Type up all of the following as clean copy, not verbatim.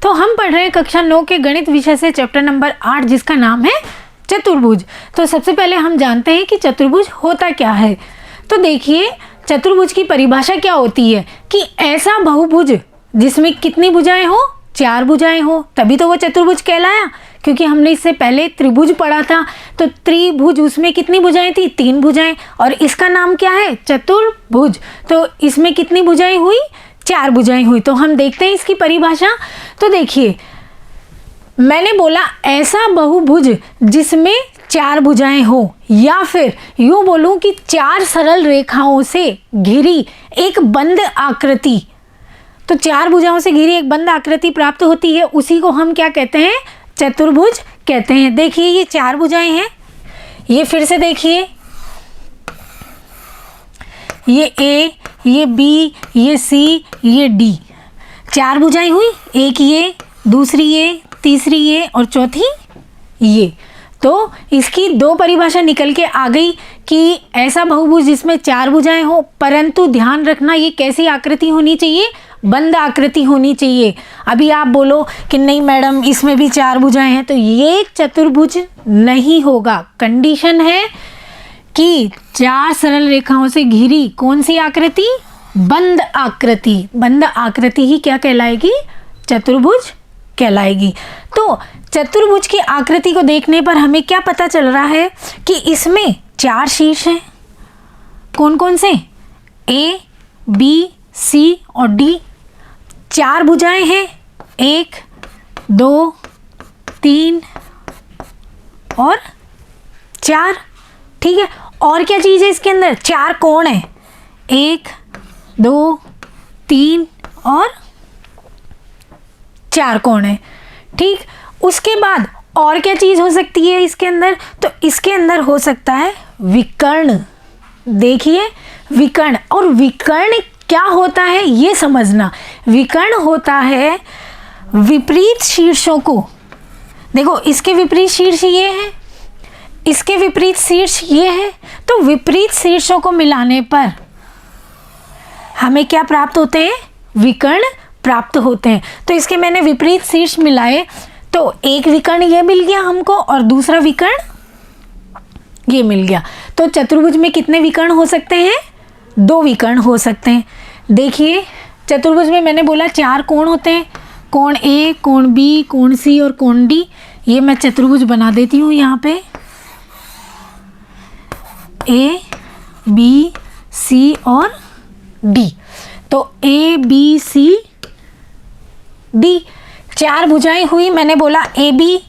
तो हम पढ़ रहे हैं कक्षा 9 के गणित विषय से चैप्टर नंबर 8 जिसका नाम है चतुर्भुज। तो सबसे पहले हम जानते हैं कि चतुर्भुज होता क्या है। तो देखिए चतुर्भुज की परिभाषा क्या होती है कि ऐसा बहुभुज जिसमें कितनी भुजाएं हो, 4 भुजाएं हो, तभी तो वो चतुर्भुज कहलाया। क्योंकि हमने इससे पहले त्रिभुज पढ़ा था, तो त्रिभुज उसमें कितनी भुजाएं थी, 3 भुजाएं, और इसका नाम क्या है, चतुर्भुज। तो इसमें कितनी भुजाएं हुई, 4 भुजाएं हुई। तो हम देखते हैं इसकी परिभाषा। तो देखिए मैंने बोला ऐसा बहुभुज जिसमें 4 भुजाएं हो, या फिर यूं बोलूं कि 4 सरल रेखाओं से घिरी एक बंद आकृति। तो 4 भुजाओं से घिरी एक बंद आकृति प्राप्त होती है, उसी को हम क्या कहते हैं, चतुर्भुज कहते हैं। देखिए ये 4 भुजाएं हैं, ये फिर से देखिए, ये ए, ये बी, ये सी, ये डी, 4 भुजाएं हुई। एक ये, दूसरी ये, तीसरी ये और चौथी ये। तो इसकी 2 परिभाषा निकल के आ गई कि ऐसा बहुभुज जिसमें 4 भुजाएं हो, परंतु ध्यान रखना ये कैसी आकृति होनी चाहिए, बंद आकृति होनी चाहिए। अभी आप बोलो कि नहीं मैडम इसमें भी 4 भुजाएं हैं, तो ये चतुर्भुज नहीं होगा। कंडीशन है कि 4 सरल रेखाओं से घिरी कौन सी आकृति, बंद आकृति। बंद आकृति ही क्या कहलाएगी, चतुर्भुज कहलाएगी। तो चतुर्भुज की आकृति को देखने पर हमें क्या पता चल रहा है कि इसमें 4 शीर्ष हैं। कौन कौन से, ए, बी, सी और डी। 4 भुजाएं हैं, 1, 2, 3 और 4। ठीक है, और क्या चीज़ है इसके अंदर, 4 कोण है, 1, 2, 3 और 4 कोण है। ठीक, उसके बाद और क्या चीज़ हो सकती है इसके अंदर, तो इसके अंदर हो सकता है विकर्ण। देखिए विकर्ण, और विकर्ण क्या होता है ये समझना। विकर्ण होता है विपरीत शीर्षों को, देखो इसके विपरीत शीर्ष ये है, इसके विपरीत शीर्ष ये है, तो विपरीत शीर्षों को मिलाने पर हमें क्या प्राप्त होते हैं, विकर्ण प्राप्त होते हैं। तो इसके मैंने विपरीत शीर्ष मिलाए, तो एक विकर्ण ये मिल गया हमको और दूसरा विकर्ण ये मिल गया। तो चतुर्भुज में कितने विकर्ण हो सकते हैं, 2 विकर्ण हो सकते हैं। देखिए चतुर्भुज में मैंने बोला 4 कोण होते हैं, कोण ए, कोण बी, कोण सी और कोण डी। ये मैं चतुर्भुज बना देती हूँ यहाँ पे, ए, बी, सी और डी। तो ए, बी, सी, डी 4 भुजाएं हुई। मैंने बोला ए, बी,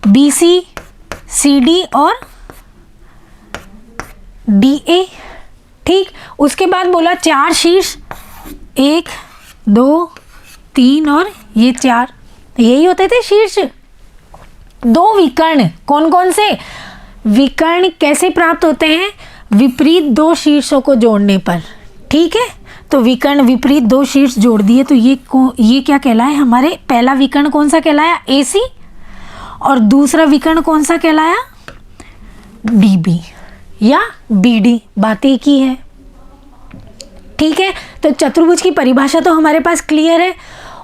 बी, सी, डी और डी, ए। ठीक, उसके बाद बोला 4 शीर्ष, 1, 2, 3 और ये 4, यही होते थे शीर्ष। 2 विकर्ण, कौन कौन से विकर्ण कैसे प्राप्त होते हैं, विपरीत 2 शीर्षों को जोड़ने पर। ठीक है, तो विकर्ण विपरीत 2 शीर्ष जोड़ दिए, तो ये क्या कहलाया, हमारे पहला विकर्ण कौन सा कहलाया, AC, और दूसरा विकर्ण कौन सा कहलाया, DB या BD। बात एक ही है। ठीक है, तो चतुर्भुज की परिभाषा तो हमारे पास क्लियर है।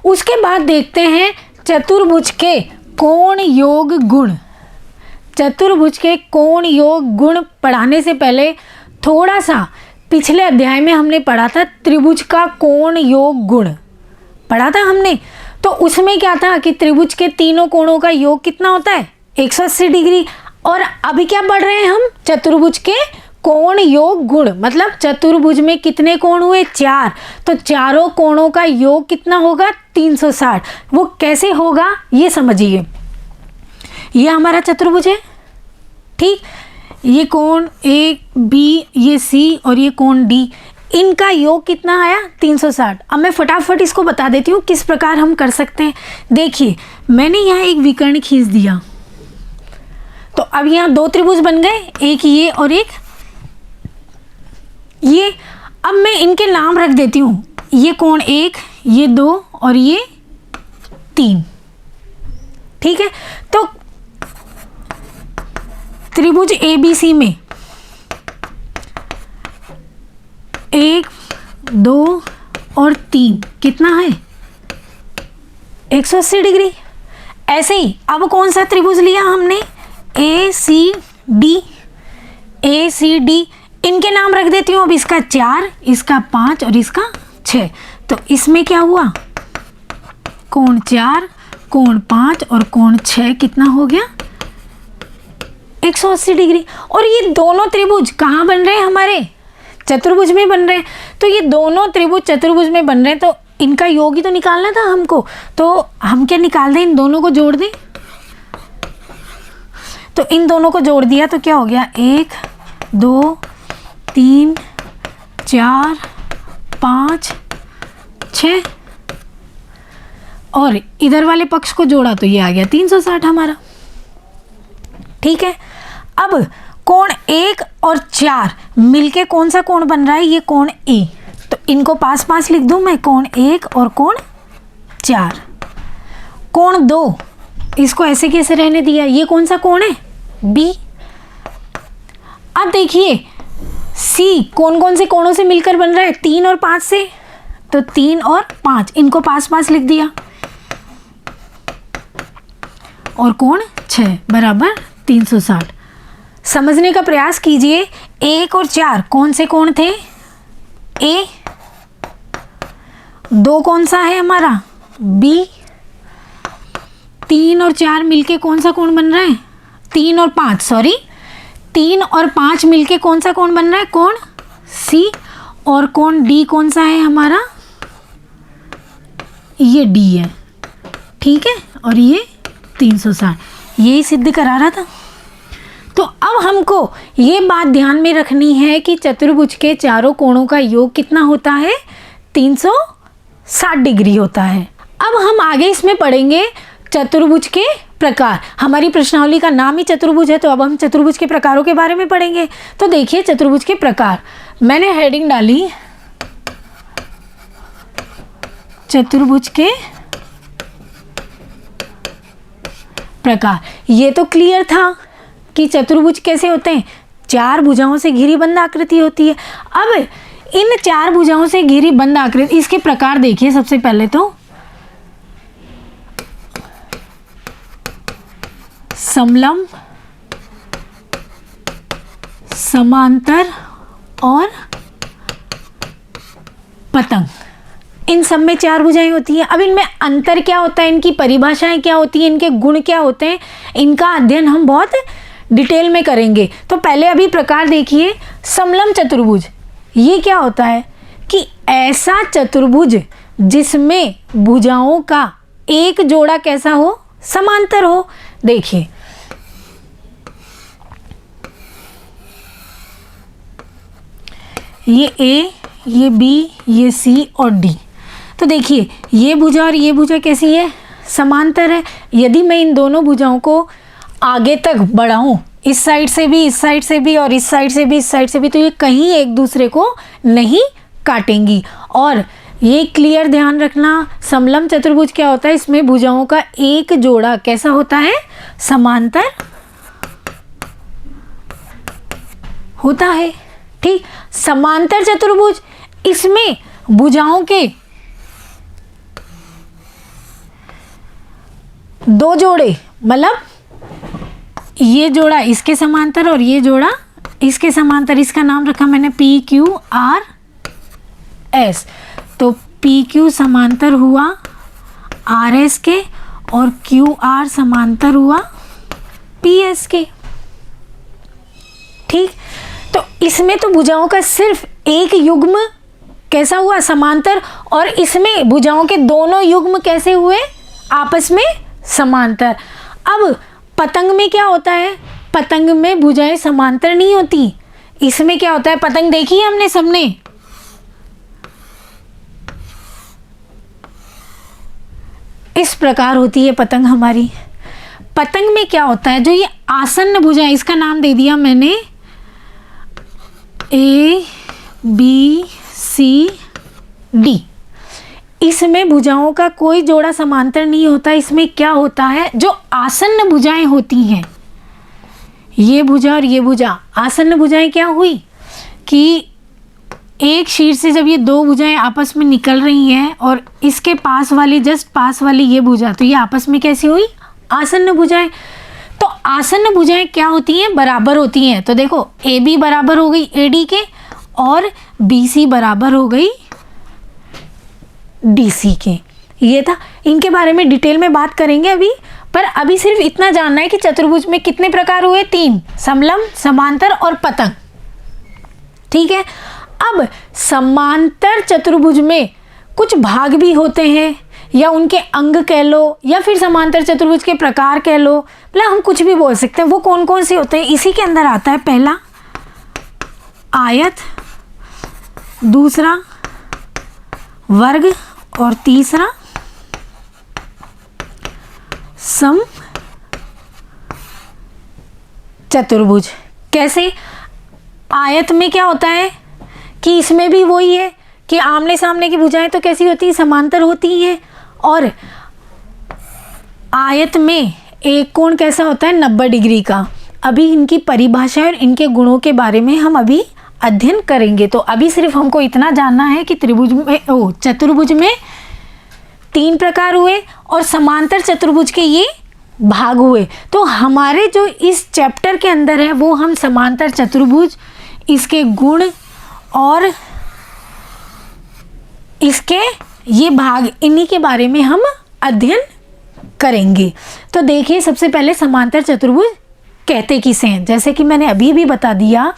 उसके बाद देखते हैं चतुर्भुज के कोण योग गुण। चतुर्भुज के कोण योग गुण पढ़ाने से पहले थोड़ा सा पिछले अध्याय में हमने पढ़ा था त्रिभुज का कोण योग गुण पढ़ा था हमने। तो उसमें क्या था कि त्रिभुज के तीनों कोणों का योग कितना होता है, 180 डिग्री। और अभी क्या पढ़ रहे हैं हम, चतुर्भुज के कोण योग गुण, मतलब चतुर्भुज में कितने कोण हुए, 4। तो चारों कोणों का योग कितना होगा, 360। वो कैसे होगा ये समझिए। ये हमारा चतुर्भुज है, ठीक, ये कोण ए, बी, ये सी और ये कोण डी, इनका योग कितना आया, 360। अब मैं फटाफट इसको बता देती हूँ किस प्रकार हम कर सकते हैं। देखिए मैंने यहाँ एक विकर्ण खींच दिया, तो अब यहाँ 2 त्रिभुज बन गए, एक ये और एक ये। अब मैं इनके नाम रख देती हूँ, ये कोण 1, ये 2 और ये 3। ठीक है, तो त्रिभुज ABC में 1, 2 और 3 कितना है, 180 डिग्री। ऐसे ही अब कौन सा त्रिभुज लिया हमने, ACD, इनके नाम रख देती हूँ अब, इसका 4, इसका 5 और इसका 6। तो इसमें क्या हुआ, कोण 4, कोण 5 और कोण 6 कितना हो गया, 180 डिग्री। और ये दोनों त्रिभुज कहाँ बन रहे हैं, हमारे चतुर्भुज में बन रहे हैं। तो ये दोनों त्रिभुज चतुर्भुज में बन रहे हैं, तो इनका योग ही तो निकालना था हमको। तो हम क्या निकाल दें, इन दोनों को जोड़ दें। तो इन दोनों को जोड़ दिया तो क्या हो गया, 1 2 3 4 5 6, और इधर वाले पक्ष को जोड़ा तो ये आ गया 360 हमारा। ठीक है, अब कोण 1 और 4 मिलके कौन सा कोण बन रहा है, ये कोण ए। तो इनको पास पास लिख दूं मैं, कोण 1 और कोण 4। कोण 2 इसको ऐसे कैसे रहने दिया, ये कौन सा कोण है, बी। अब देखिए सी कौन कौन से कोणों से मिलकर बन रहा है, 3 और 5 से। तो 3 और 5 इनको पास पास लिख दिया, और कोण 6 बराबर 360। समझने का प्रयास कीजिए, 1 और 4 कौन से कोण थे, ए। 2 कौन सा है हमारा, बी। 3 और 4 मिलके कौन सा कोण बन रहा है, 3 और 5 मिलके कौन सा कोण बन रहा है, कोण सी। और कोण डी कौन सा है हमारा, ये डी है। ठीक है, और ये 360, यही सिद्ध करा रहा था। तो अब हमको ये बात ध्यान में रखनी है कि चतुर्भुज के चारों कोणों का योग कितना होता है, 360 डिग्री होता है। अब हम आगे इसमें पढ़ेंगे चतुर्भुज के प्रकार। हमारी प्रश्नावली का नाम ही चतुर्भुज है, तो अब हम चतुर्भुज के प्रकारों के बारे में पढ़ेंगे। तो देखिए चतुर्भुज के प्रकार, मैंने हेडिंग डाली चतुर्भुज के प्रकार। ये तो क्लियर था कि चतुर्भुज कैसे होते हैं, 4 भुजाओं से घिरी बंद आकृति होती है। अब इन 4 भुजाओं से घिरी बंद आकृति, इसके प्रकार देखिए। सबसे पहले तो समलंब, समांतर और पतंग, इन सब में 4 भुजाएं होती हैं। अब इनमें अंतर क्या होता है, इनकी परिभाषाएं क्या होती हैं, इनके गुण क्या होते हैं, इनका अध्ययन हम बहुत डिटेल में करेंगे। तो पहले अभी प्रकार देखिए। समलंब चतुर्भुज, ये क्या होता है कि ऐसा चतुर्भुज जिसमें भुजाओं का एक जोड़ा कैसा हो, समांतर हो। देखिए ये ए, ये बी, ये सी और डी। तो देखिए ये भुजा और ये भुजा कैसी है, समांतर है। यदि मैं इन दोनों भुजाओं को आगे तक बढ़ाऊं, इस साइड से भी, इस साइड से भी और इस साइड से भी, इस साइड से भी, तो ये कहीं एक दूसरे को नहीं काटेंगी। और ये क्लियर ध्यान रखना, समलंब चतुर्भुज क्या होता है, इसमें भुजाओं का एक जोड़ा कैसा होता है, समांतर होता है। ठीक, समांतर चतुर्भुज, इसमें भुजाओं के 2 जोड़े, मतलब ये जोड़ा इसके समांतर और ये जोड़ा इसके समांतर, इसका नाम रखा मैंने PQRS। तो PQ समांतर हुआ RS के और QR समांतर हुआ PS के। ठीक, तो इसमें तो भुजाओं का सिर्फ एक युग्म कैसा हुआ, समांतर, और इसमें भुजाओं के दोनों युग्म कैसे हुए, आपस में समांतर। अब पतंग में क्या होता है, पतंग में भुजाएं समांतर नहीं होती। इसमें क्या होता है, पतंग देखी है हमने सबने, इस प्रकार होती है पतंग हमारी। पतंग में क्या होता है, जो ये आसन्न भुजाएं, इसका नाम दे दिया मैंने A B C D। इसमें भुजाओं का कोई जोड़ा समांतर नहीं होता। इसमें क्या होता है, जो आसन्न भुजाएं होती हैं, ये भुजा और ये भुजा, आसन्न भुजाएं क्या हुई कि एक शीर्ष से जब ये दो भुजाएं आपस में निकल रही हैं और इसके पास वाली, जस्ट पास वाली ये भुजा, तो ये आपस में कैसी हुई? आसन्न भुजाएं। तो आसन्न भुजाएं क्या होती हैं? बराबर होती हैं। तो देखो ए बी बराबर हो गई ए डी के और बी सी बराबर हो गई डी सी के। ये था, इनके बारे में डिटेल में बात करेंगे अभी, पर अभी सिर्फ इतना जानना है कि चतुर्भुज में कितने प्रकार हुए? 3, समलंब, समांतर और पतंग। ठीक है। अब समांतर चतुर्भुज में कुछ भाग भी होते हैं या उनके अंग कह लो या फिर समांतर चतुर्भुज के प्रकार कह लो, मतलब हम कुछ भी बोल सकते हैं। वो कौन कौन से होते हैं? इसी के अंदर आता है पहला आयत, दूसरा वर्ग और तीसरा सम चतुर्भुज। कैसे? आयत में क्या होता है कि इसमें भी वही है कि आमने सामने की भुजाएं तो कैसी होती हैं? समांतर होती हैं। और आयत में एक कोण कैसा होता है? 90 डिग्री का। अभी इनकी परिभाषा और इनके गुणों के बारे में हम अभी अध्ययन करेंगे। तो अभी सिर्फ हमको इतना जानना है कि त्रिभुज में चतुर्भुज में 3 प्रकार हुए और समांतर चतुर्भुज के ये भाग हुए। तो हमारे जो इस चैप्टर के अंदर है वो हम समांतर चतुर्भुज, इसके गुण और इसके ये भाग, इन्हीं के बारे में हम अध्ययन करेंगे। तो देखिए, सबसे पहले समांतर चतुर्भुज कहते किसे हैं? जैसे कि मैंने अभी भी बता दिया,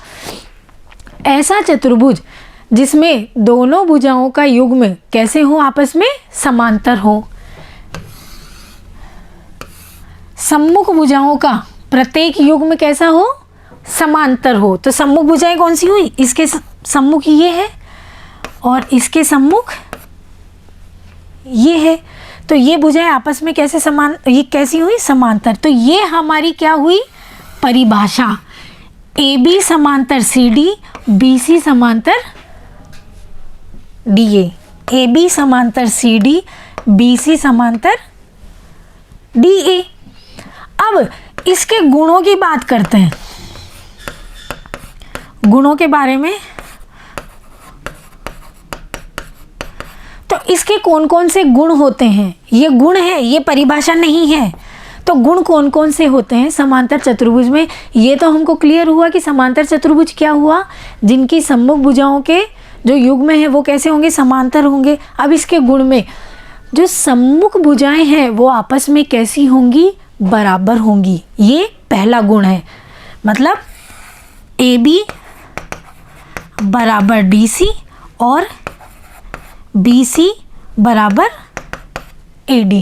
ऐसा चतुर्भुज जिसमें दोनों भुजाओं का युग्म कैसे हो? आपस में समांतर हो। सम्मुख भुजाओं का प्रत्येक युग्म कैसा हो? समांतर हो। तो सम्मुख भुजाएं कौन सी हुई? इसके सम्मुख ये है और इसके सम्मुख ये है। तो ये भुजाएं आपस में कैसे ये कैसी हुई? समांतर। तो ये हमारी क्या हुई? परिभाषा। ए बी समांतर सी डी, बी सी समांतर डी ए। ए बी समांतर सी डी, बी सी समांतर डी ए। अब इसके गुणों की बात करते हैं। गुणों के बारे में, तो इसके कौन कौन से गुण होते हैं? ये गुण है, ये परिभाषा नहीं है। तो गुण कौन कौन से होते हैं समांतर चतुर्भुज में? ये तो हमको क्लियर हुआ कि समांतर चतुर्भुज क्या हुआ? जिनकी सम्मुख भुजाओं के जो युग्म है वो कैसे होंगे? समांतर होंगे। अब इसके गुण में जो सम्मुख भुजाएं हैं वो आपस में कैसी होंगी? बराबर होंगी। ये पहला गुण है। मतलब ए बी बराबर डी सी और बी सी बराबर ए डी।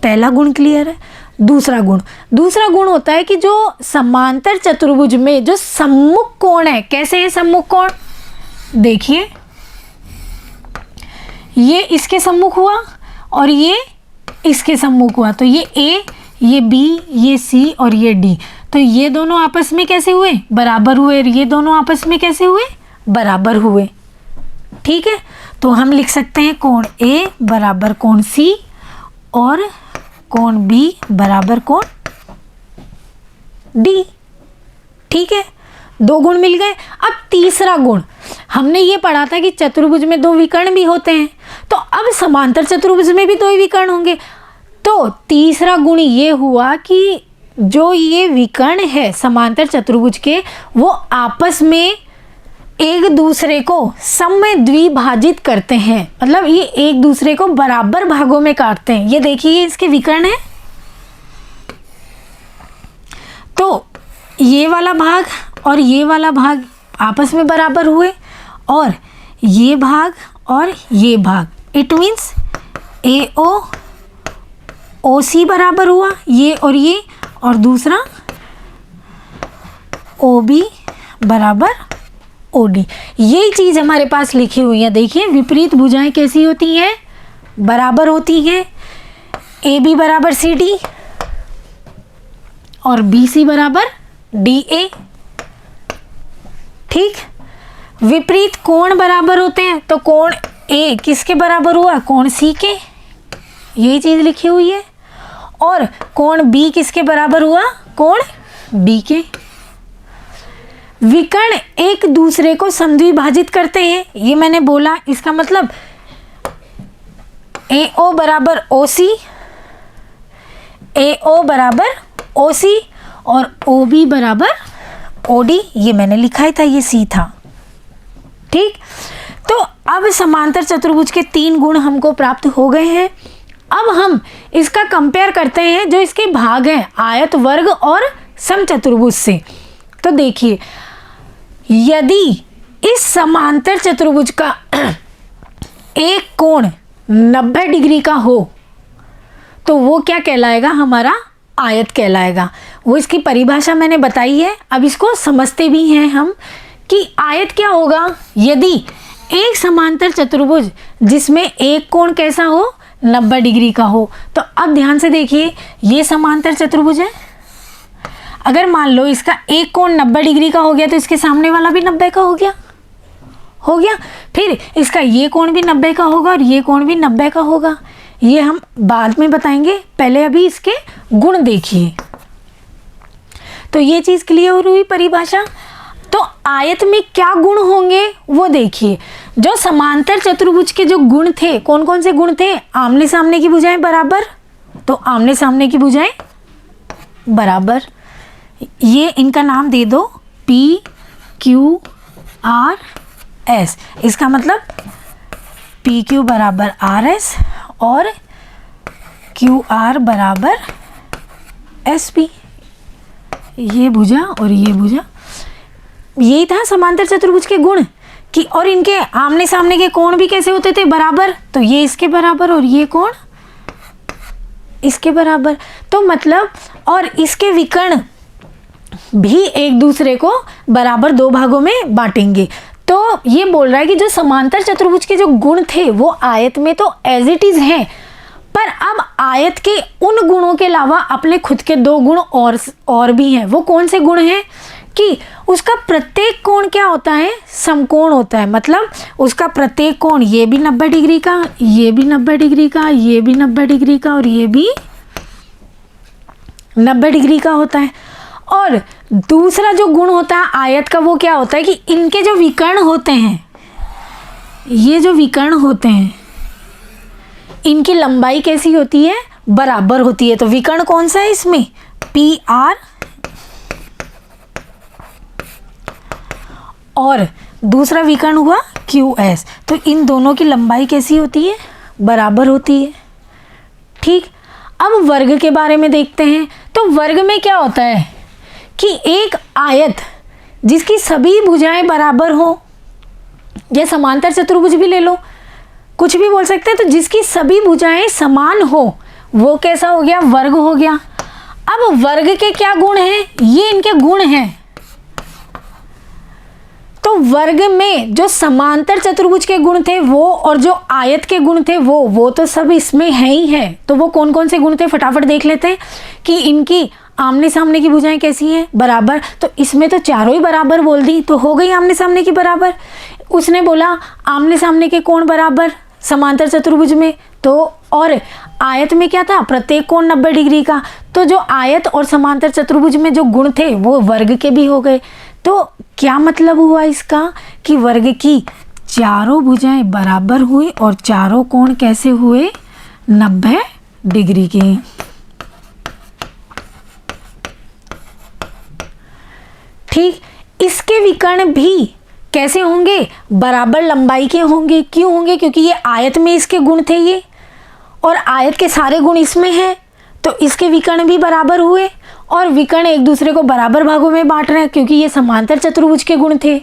पहला गुण क्लियर है। दूसरा गुण होता है कि जो समांतर चतुर्भुज में जो सम्मुख कोण है, कैसे है सम्मुख कोण? देखिए, ये इसके सम्मुख हुआ और ये इसके सम्मुख हुआ। तो ये ए, ये बी, ये सी और ये डी। तो ये दोनों आपस में कैसे हुए? बराबर हुए। ये दोनों आपस में कैसे हुए? बराबर हुए। ठीक है। तो हम लिख सकते हैं कोण ए बराबर कोण सी और कोण बी बराबर कोण डी। ठीक है, 2 गुण मिल गए। अब तीसरा गुण, हमने ये पढ़ा था कि चतुर्भुज में 2 विकर्ण भी होते हैं, तो अब समांतर चतुर्भुज में भी 2 ही विकर्ण होंगे। तो तीसरा गुण ये हुआ कि जो ये विकर्ण है समांतर चतुर्भुज के, वो आपस में एक दूसरे को सम में द्विभाजित करते हैं। मतलब ये एक दूसरे को बराबर भागों में काटते हैं। ये देखिए, इसके विकर्ण है। तो ये वाला भाग और ये वाला भाग आपस में बराबर हुए और ये भाग और ये भाग, इट मीन्स ए ओ सी बराबर हुआ, ये, और दूसरा ओ बी बराबर ओ डी। यही चीज़ हमारे पास लिखी हुई है। देखिए, विपरीत भुजाएं कैसी होती हैं? बराबर होती हैं। ए बी बराबर सी डी और बी सी बराबर डी ए। ठीक। विपरीत कोण बराबर होते हैं। तो कोण ए किसके बराबर हुआ? कोण सी के। यही चीज़ लिखी हुई है। और कोण बी किसके बराबर हुआ? कोण बी के। विकर्ण एक दूसरे को समद्विभाजित करते हैं, ये मैंने बोला। इसका मतलब AO बराबर OC, AO बराबर OC और OB बराबर OD, ये मैंने लिखा ही था, ये C था। ठीक, तो अब समांतर चतुर्भुज के 3 गुण हमको प्राप्त हो गए हैं। अब हम इसका कंपेयर करते हैं जो इसके भाग हैं आयत, वर्ग और समचतुर्भुज से। तो देखिए, यदि इस समांतर चतुर्भुज का एक कोण 90 डिग्री का हो तो वो क्या कहलाएगा, हमारा आयत कहलाएगा। वो इसकी परिभाषा मैंने बताई है, अब इसको समझते भी हैं हम कि आयत क्या होगा। यदि एक समांतर चतुर्भुज जिसमें एक कोण कैसा हो, 90 डिग्री का हो। तो अब ध्यान से देखिए, ये समांतर चतुर्भुज है। अगर मान लो इसका एक कोण 90 डिग्री का हो गया तो इसके सामने वाला भी 90 का हो गया। फिर इसका ये कोण भी 90 का होगा और ये कोण भी 90 का होगा। ये हम बाद में बताएंगे, पहले अभी इसके गुण देखिए। तो ये चीज़ क्लियर हुई परिभाषा। तो आयत में क्या गुण होंगे वो देखिए। जो समांतर चतुर्भुज के जो गुण थे, कौन कौन से गुण थे, आमने सामने की भुजाएं बराबर, तो आमने सामने की भुजाएं बराबर, ये इनका नाम दे दो PQRS। इसका मतलब PQ बराबर RS और QR बराबर SP। ये भुजा और ये भुजा, यही था समांतर चतुर्भुज के गुण कि, और इनके आमने सामने के कोण भी कैसे होते थे, बराबर। तो ये इसके बराबर और ये कोण इसके बराबर। तो मतलब, और इसके विकर्ण भी एक दूसरे को बराबर 2 भागों में बांटेंगे। तो ये बोल रहा है कि जो समांतर चतुर्भुज के जो गुण थे वो आयत में तो एज इट इज हैं, पर अब आयत के उन गुणों के अलावा अपने खुद के 2 गुण और भी हैं। वो कौन से गुण हैं कि उसका प्रत्येक कोण क्या होता है, समकोण होता है। मतलब उसका प्रत्येक कोण, ये भी 90 डिग्री का, ये भी 90 डिग्री का, ये भी 90 डिग्री का और ये भी 90 डिग्री का होता है। और दूसरा जो गुण होता है आयत का, वो क्या होता है कि इनके जो विकर्ण होते हैं, ये जो विकर्ण होते हैं, इनकी लंबाई कैसी होती है, बराबर होती है। तो विकर्ण कौन सा है इसमें, PR, और दूसरा विकर्ण हुआ QS। तो इन दोनों की लंबाई कैसी होती है, बराबर होती है। ठीक, अब वर्ग के बारे में देखते हैं। तो वर्ग में क्या होता है कि एक आयत जिसकी सभी भुजाएं बराबर हो, या समांतर चतुर्भुज भी ले लो, कुछ भी बोल सकते हैं, तो जिसकी सभी भुजाएं समान हो वो कैसा हो गया, वर्ग हो गया। अब वर्ग के क्या गुण हैं, ये इनके गुण हैं। तो वर्ग में जो समांतर चतुर्भुज के गुण थे वो, और जो आयत के गुण थे वो तो सब इसमें है ही है। तो वो कौन कौन से गुण थे, फटाफट देख लेते हैं कि इनकी आमने सामने की भुजाएं कैसी हैं, बराबर। तो इसमें तो चारों ही बराबर बोल दी, तो हो गई आमने सामने की बराबर। उसने बोला आमने सामने के कोण बराबर समांतर चतुर्भुज में, तो और आयत में क्या था, प्रत्येक कोण 90 डिग्री का। तो जो आयत और समांतर चतुर्भुज में जो गुण थे वो वर्ग के भी हो गए। तो क्या मतलब हुआ इसका कि वर्ग की चारों भुजाएं बराबर हुई और चारों कोण कैसे हुए, 90 डिग्री के। ठीक, इसके विकर्ण भी कैसे होंगे, बराबर लंबाई के होंगे। क्यों होंगे, क्योंकि ये आयत में इसके गुण थे ये, और आयत के सारे गुण इसमें हैं, तो इसके विकर्ण भी बराबर हुए। और विकर्ण एक दूसरे को बराबर भागों में बांट रहे हैं क्योंकि ये समांतर चतुर्भुज के गुण थे।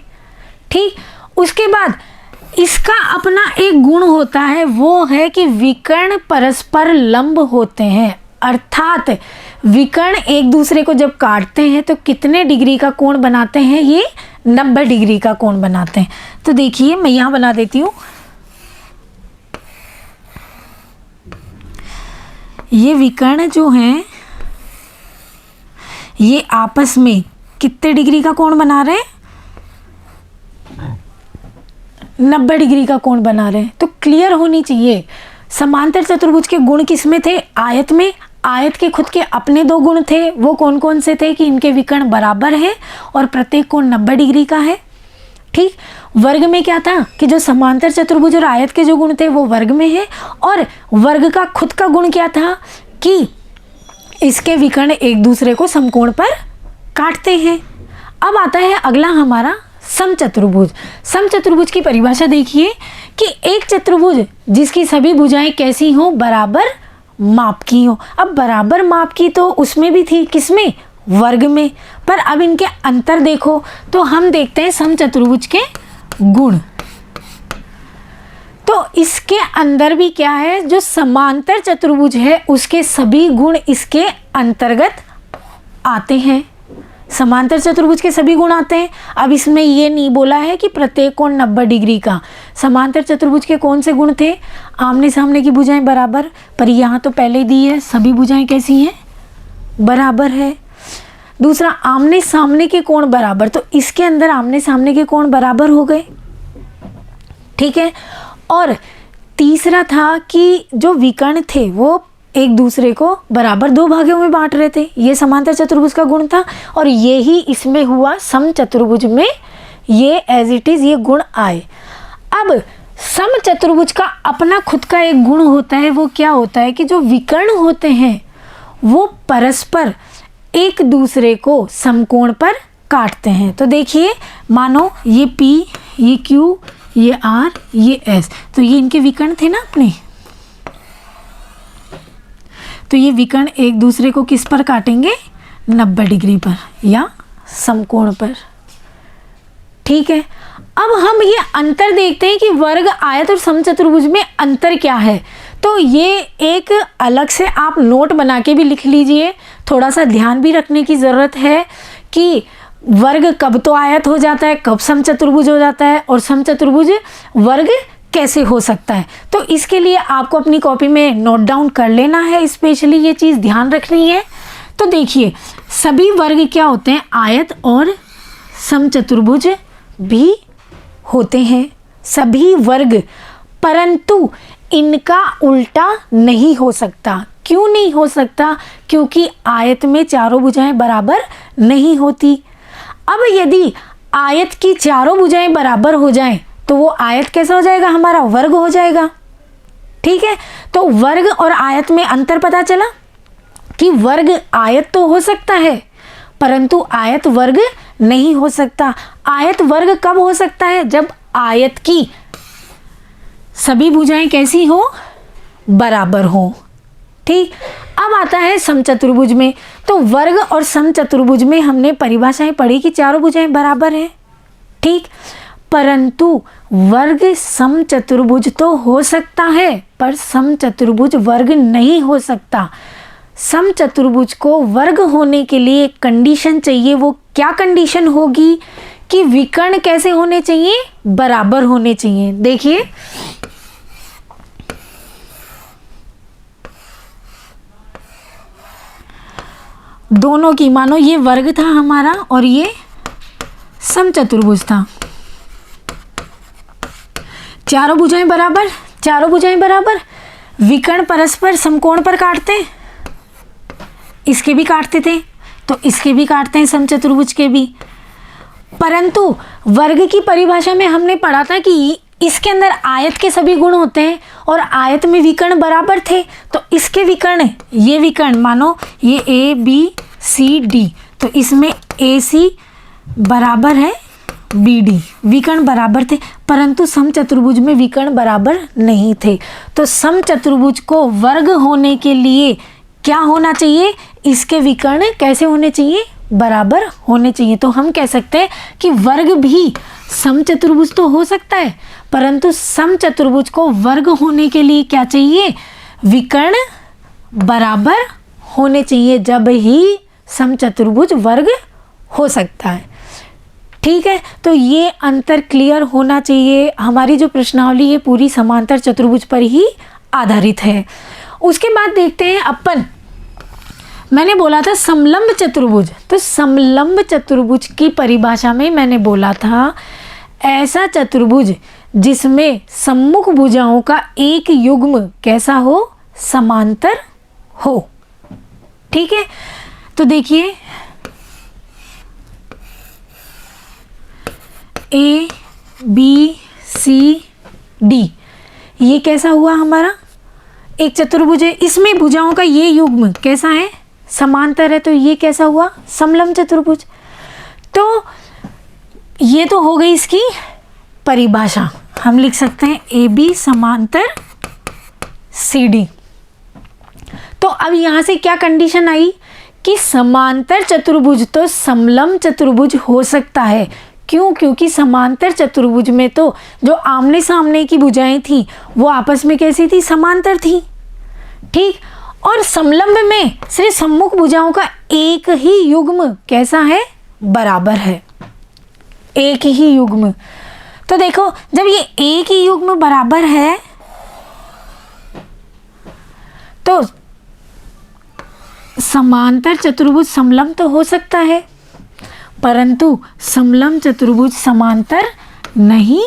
ठीक, उसके बाद इसका अपना एक गुण होता है, वो है कि विकर्ण परस्पर लंब होते हैं। अर्थात विकर्ण एक दूसरे को जब काटते हैं तो कितने डिग्री का कोण बनाते हैं, ये 90 डिग्री का कोण बनाते हैं। तो देखिए मैं यहाँ बना देती हूँ, ये विकर्ण जो हैं ये आपस में कितने डिग्री का कोण बना रहे हैं, 90 डिग्री का कोण बना रहे हैं। तो क्लियर होनी चाहिए समांतर चतुर्भुज के गुण किसमें थे, आयत में। आयत के खुद के अपने दो गुण थे, वो कौन कौन से थे कि इनके विकर्ण बराबर है और प्रत्येक कोण 90 डिग्री का है। ठीक, वर्ग में क्या था कि जो समांतर चतुर्भुज और आयत के जो गुण थे वो वर्ग में है, और वर्ग का खुद का गुण क्या था कि इसके विकर्ण एक दूसरे को समकोण पर काटते हैं। अब आता है अगला हमारा समचतुर्भुज। समचतुर्भुज की परिभाषा देखिए कि एक चतुर्भुज जिसकी सभी भुजाएं कैसी हो, बराबर माप की हो। अब बराबर माप की तो उसमें भी थी, किसमें, वर्ग में, पर अब इनके अंतर देखो तो हम देखते हैं समचतुर्भुज के गुण। तो इसके अंदर भी क्या है, जो समांतर चतुर्भुज है उसके सभी गुण इसके अंतर्गत आते हैं। समांतर चतुर्भुज के सभी गुण आते हैं। अब इसमें ये नहीं बोला है कि प्रत्येक कोण 90 डिग्री का। समांतर चतुर्भुज के कौन से गुण थे, आमने सामने की भुजाएं बराबर, पर यहाँ तो पहले दी है सभी भुजाएं कैसी हैं, बराबर है। दूसरा, आमने सामने के कोण बराबर, तो इसके अंदर आमने सामने के कोण बराबर हो गए। ठीक है, और तीसरा था कि जो विकर्ण थे वो एक दूसरे को बराबर दो भागों में बांट रहे थे, ये समांतर चतुर्भुज का गुण था, और ये ही इसमें हुआ समचतुर्भुज में, ये एज इट इज ये गुण आए। अब समचतुर्भुज का अपना खुद का एक गुण होता है, वो क्या होता है कि जो विकर्ण होते हैं वो परस्पर एक दूसरे को समकोण पर काटते हैं। तो देखिए, मानो ये P, ये Q, ये R, ये S, तो ये इनके विकर्ण थे ना अपने, तो ये विकर्ण एक दूसरे को किस पर काटेंगे, 90 डिग्री पर या समकोण पर। ठीक है, अब हम ये अंतर देखते हैं कि वर्ग, आयत और समचतुर्भुज में अंतर क्या है। तो ये एक अलग से आप नोट बना के भी लिख लीजिए, थोड़ा सा ध्यान भी रखने की ज़रूरत है कि वर्ग कब तो आयत हो जाता है, कब समचतुर्भुज हो जाता है, और समचतुर्भुज वर्ग कैसे हो सकता है। तो इसके लिए आपको अपनी कॉपी में नोट डाउन कर लेना है, स्पेशली ये चीज़ ध्यान रखनी है। तो देखिए, सभी वर्ग क्या होते हैं, आयत और समचतुर्भुज भी होते हैं, सभी वर्ग, परंतु इनका उल्टा नहीं हो सकता। क्यों नहीं हो सकता, क्योंकि आयत में चारों भुजाएं बराबर नहीं होती। अब यदि आयत की चारों भुजाएं बराबर हो जाएं तो वो आयत कैसा हो जाएगा, हमारा वर्ग हो जाएगा। ठीक है, तो वर्ग और आयत में अंतर पता चला कि वर्ग आयत तो हो सकता है परंतु आयत वर्ग नहीं हो सकता। आयत वर्ग कब हो सकता है, जब आयत की सभी भुजाएं कैसी हो, बराबर हो। ठीक, अब आता है समचतुर्भुज में। तो वर्ग और समचतुर्भुज में हमने परिभाषाएं पढ़ी कि चारों भुजाएं बराबर हैं। ठीक, परंतु वर्ग समचतुर्भुज तो हो सकता है पर समचतुर्भुज वर्ग नहीं हो सकता। समचतुर्भुज को वर्ग होने के लिए एक कंडीशन चाहिए। वो क्या कंडीशन होगी कि विकर्ण कैसे होने चाहिए, बराबर होने चाहिए। देखिए, दोनों की, मानो ये वर्ग था हमारा और ये समचतुर्भुज था, चारों भुजाएं बराबर, चारों भुजाएं बराबर, विकर्ण परस्पर समकोण पर काटते हैं, इसके भी काटते थे तो इसके भी काटते हैं, समचतुर्भुज के भी। परंतु वर्ग की परिभाषा में हमने पढ़ा था कि इसके अंदर आयत के सभी गुण होते हैं और आयत में विकर्ण बराबर थे, तो इसके विकर्ण, ये विकर्ण मानो ये A B C D, तो इसमें AC बराबर है BD, विकर्ण बराबर थे, परंतु समचतुर्भुज में विकर्ण बराबर नहीं थे। तो समचतुर्भुज को वर्ग होने के लिए क्या होना चाहिए, इसके विकर्ण कैसे होने चाहिए, बराबर होने चाहिए। तो हम कह सकते हैं कि वर्ग भी समचतुर्भुज तो हो सकता है परंतु समचतुर्भुज को वर्ग होने के लिए क्या चाहिए, विकर्ण बराबर होने चाहिए, जब ही समचतुर्भुज वर्ग हो सकता है। ठीक है, तो ये अंतर क्लियर होना चाहिए। हमारी जो प्रश्नावली है पूरी समांतर चतुर्भुज पर ही आधारित है। उसके बाद देखते हैं अपन, मैंने बोला था समलंब चतुर्भुज, तो समलंब चतुर्भुज की परिभाषा में मैंने बोला था ऐसा चतुर्भुज जिसमें सम्मुख भुजाओं का एक युग्म कैसा हो, समांतर हो। ठीक है, तो देखिए ए बी सी डी, ये कैसा हुआ हमारा एक चतुर्भुज है। इसमें भुजाओं का ये युग्म कैसा है, समांतर है, तो ये कैसा हुआ, समलंब चतुर्भुज। तो ये तो हो गई इसकी परिभाषा। हम लिख सकते हैं ए बी समांतर सी डी। तो अब यहाँ से क्या कंडीशन आई कि समांतर चतुर्भुज तो समलंब चतुर्भुज हो सकता है। क्यों? क्योंकि समांतर चतुर्भुज में तो जो आमने सामने की भुजाएं थी वो आपस में कैसी थी, समांतर थी, ठीक। और समलंब में सिर्फ सम्मुख भुजाओं का एक ही युग्म कैसा है, बराबर है, एक ही युग्म। तो देखो जब ये एक ही युग्म बराबर है तो समांतर चतुर्भुज समलंब तो हो सकता है, परंतु समलंब चतुर्भुज समांतर नहीं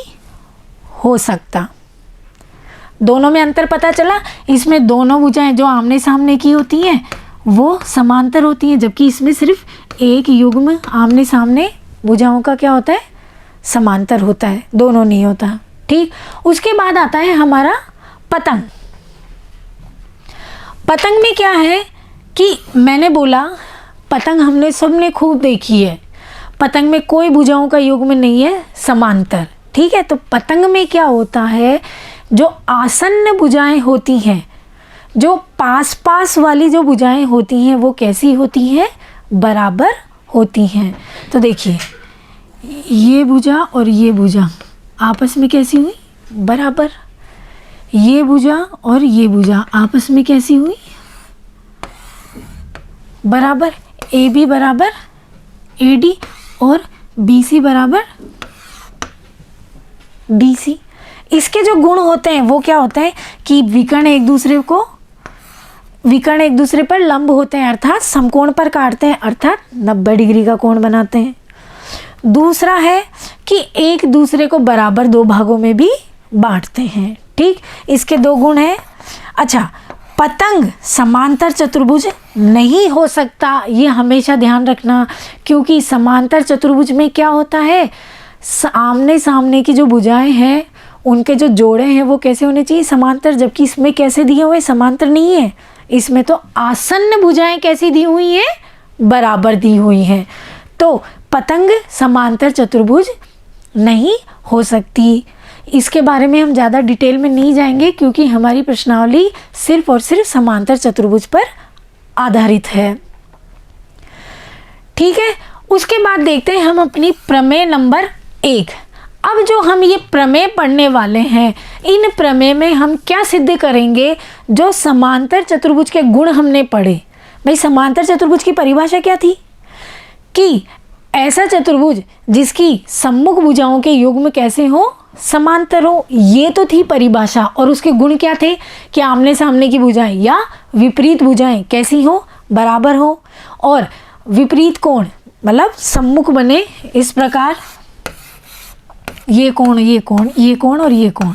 हो सकता। दोनों में अंतर पता चला। इसमें दोनों भुजाएं जो आमने सामने की होती हैं वो समांतर होती हैं, जबकि इसमें सिर्फ एक युग्म आमने सामने भुजाओं का क्या होता है, समांतर होता है, दोनों नहीं होता, ठीक। उसके बाद आता है हमारा पतंग। पतंग में क्या है कि मैंने बोला पतंग हमने सबने खूब देखी है, पतंग में कोई भुजाओं का युग्म नहीं है, समांतर, ठीक है। तो पतंग में क्या होता है, जो आसन्न भुजाएं होती हैं, जो पास पास वाली जो भुजाएं होती हैं वो कैसी होती हैं, बराबर होती हैं। तो देखिए ये भुजा और ये भुजा आपस में कैसी हुई, बराबर। ये भुजा और ये भुजा आपस में कैसी हुई, बराबर। ए बी बराबर ए डी और बी सी बराबर डी सी। इसके जो गुण होते हैं वो क्या होते हैं कि विकर्ण एक दूसरे पर लंब होते हैं, अर्थात समकोण पर काटते हैं, अर्थात 90 डिग्री का कोण बनाते हैं। दूसरा है कि एक दूसरे को बराबर दो भागों में भी बांटते हैं, ठीक। इसके दो गुण हैं। अच्छा, पतंग समांतर चतुर्भुज नहीं हो सकता, ये हमेशा ध्यान रखना, क्योंकि समांतर चतुर्भुज में क्या होता है, आमने सामने की जो भुजाएं हैं उनके जो जोड़े हैं वो कैसे होने चाहिए, समांतर, जबकि इसमें कैसे दिए हुए, समांतर नहीं है। इसमें तो आसन्न भुजाएं कैसी दी हुई हैं, बराबर दी हुई हैं। तो पतंग समांतर चतुर्भुज नहीं हो सकती। इसके बारे में हम ज़्यादा डिटेल में नहीं जाएंगे क्योंकि हमारी प्रश्नावली सिर्फ और सिर्फ समांतर चतुर्भुज पर आधारित है, ठीक है। उसके बाद देखते हैं हम अपनी प्रमेय नंबर 1। अब जो हम ये प्रमेय पढ़ने वाले हैं, इन प्रमेय में हम क्या सिद्ध करेंगे, जो समांतर चतुर्भुज के गुण हमने पढ़े। भाई समांतर चतुर्भुज की परिभाषा क्या थी कि ऐसा चतुर्भुज जिसकी सम्मुख भुजाओं के युग्म कैसे हो, समांतर हो, ये तो थी परिभाषा। और उसके गुण क्या थे कि आमने सामने की भुजाएं या विपरीत भुजाएं कैसी हो, बराबर हो, और विपरीत कोण मतलब सम्मुख बने इस प्रकार, ये कोण ये कोण ये कोण और ये कोण,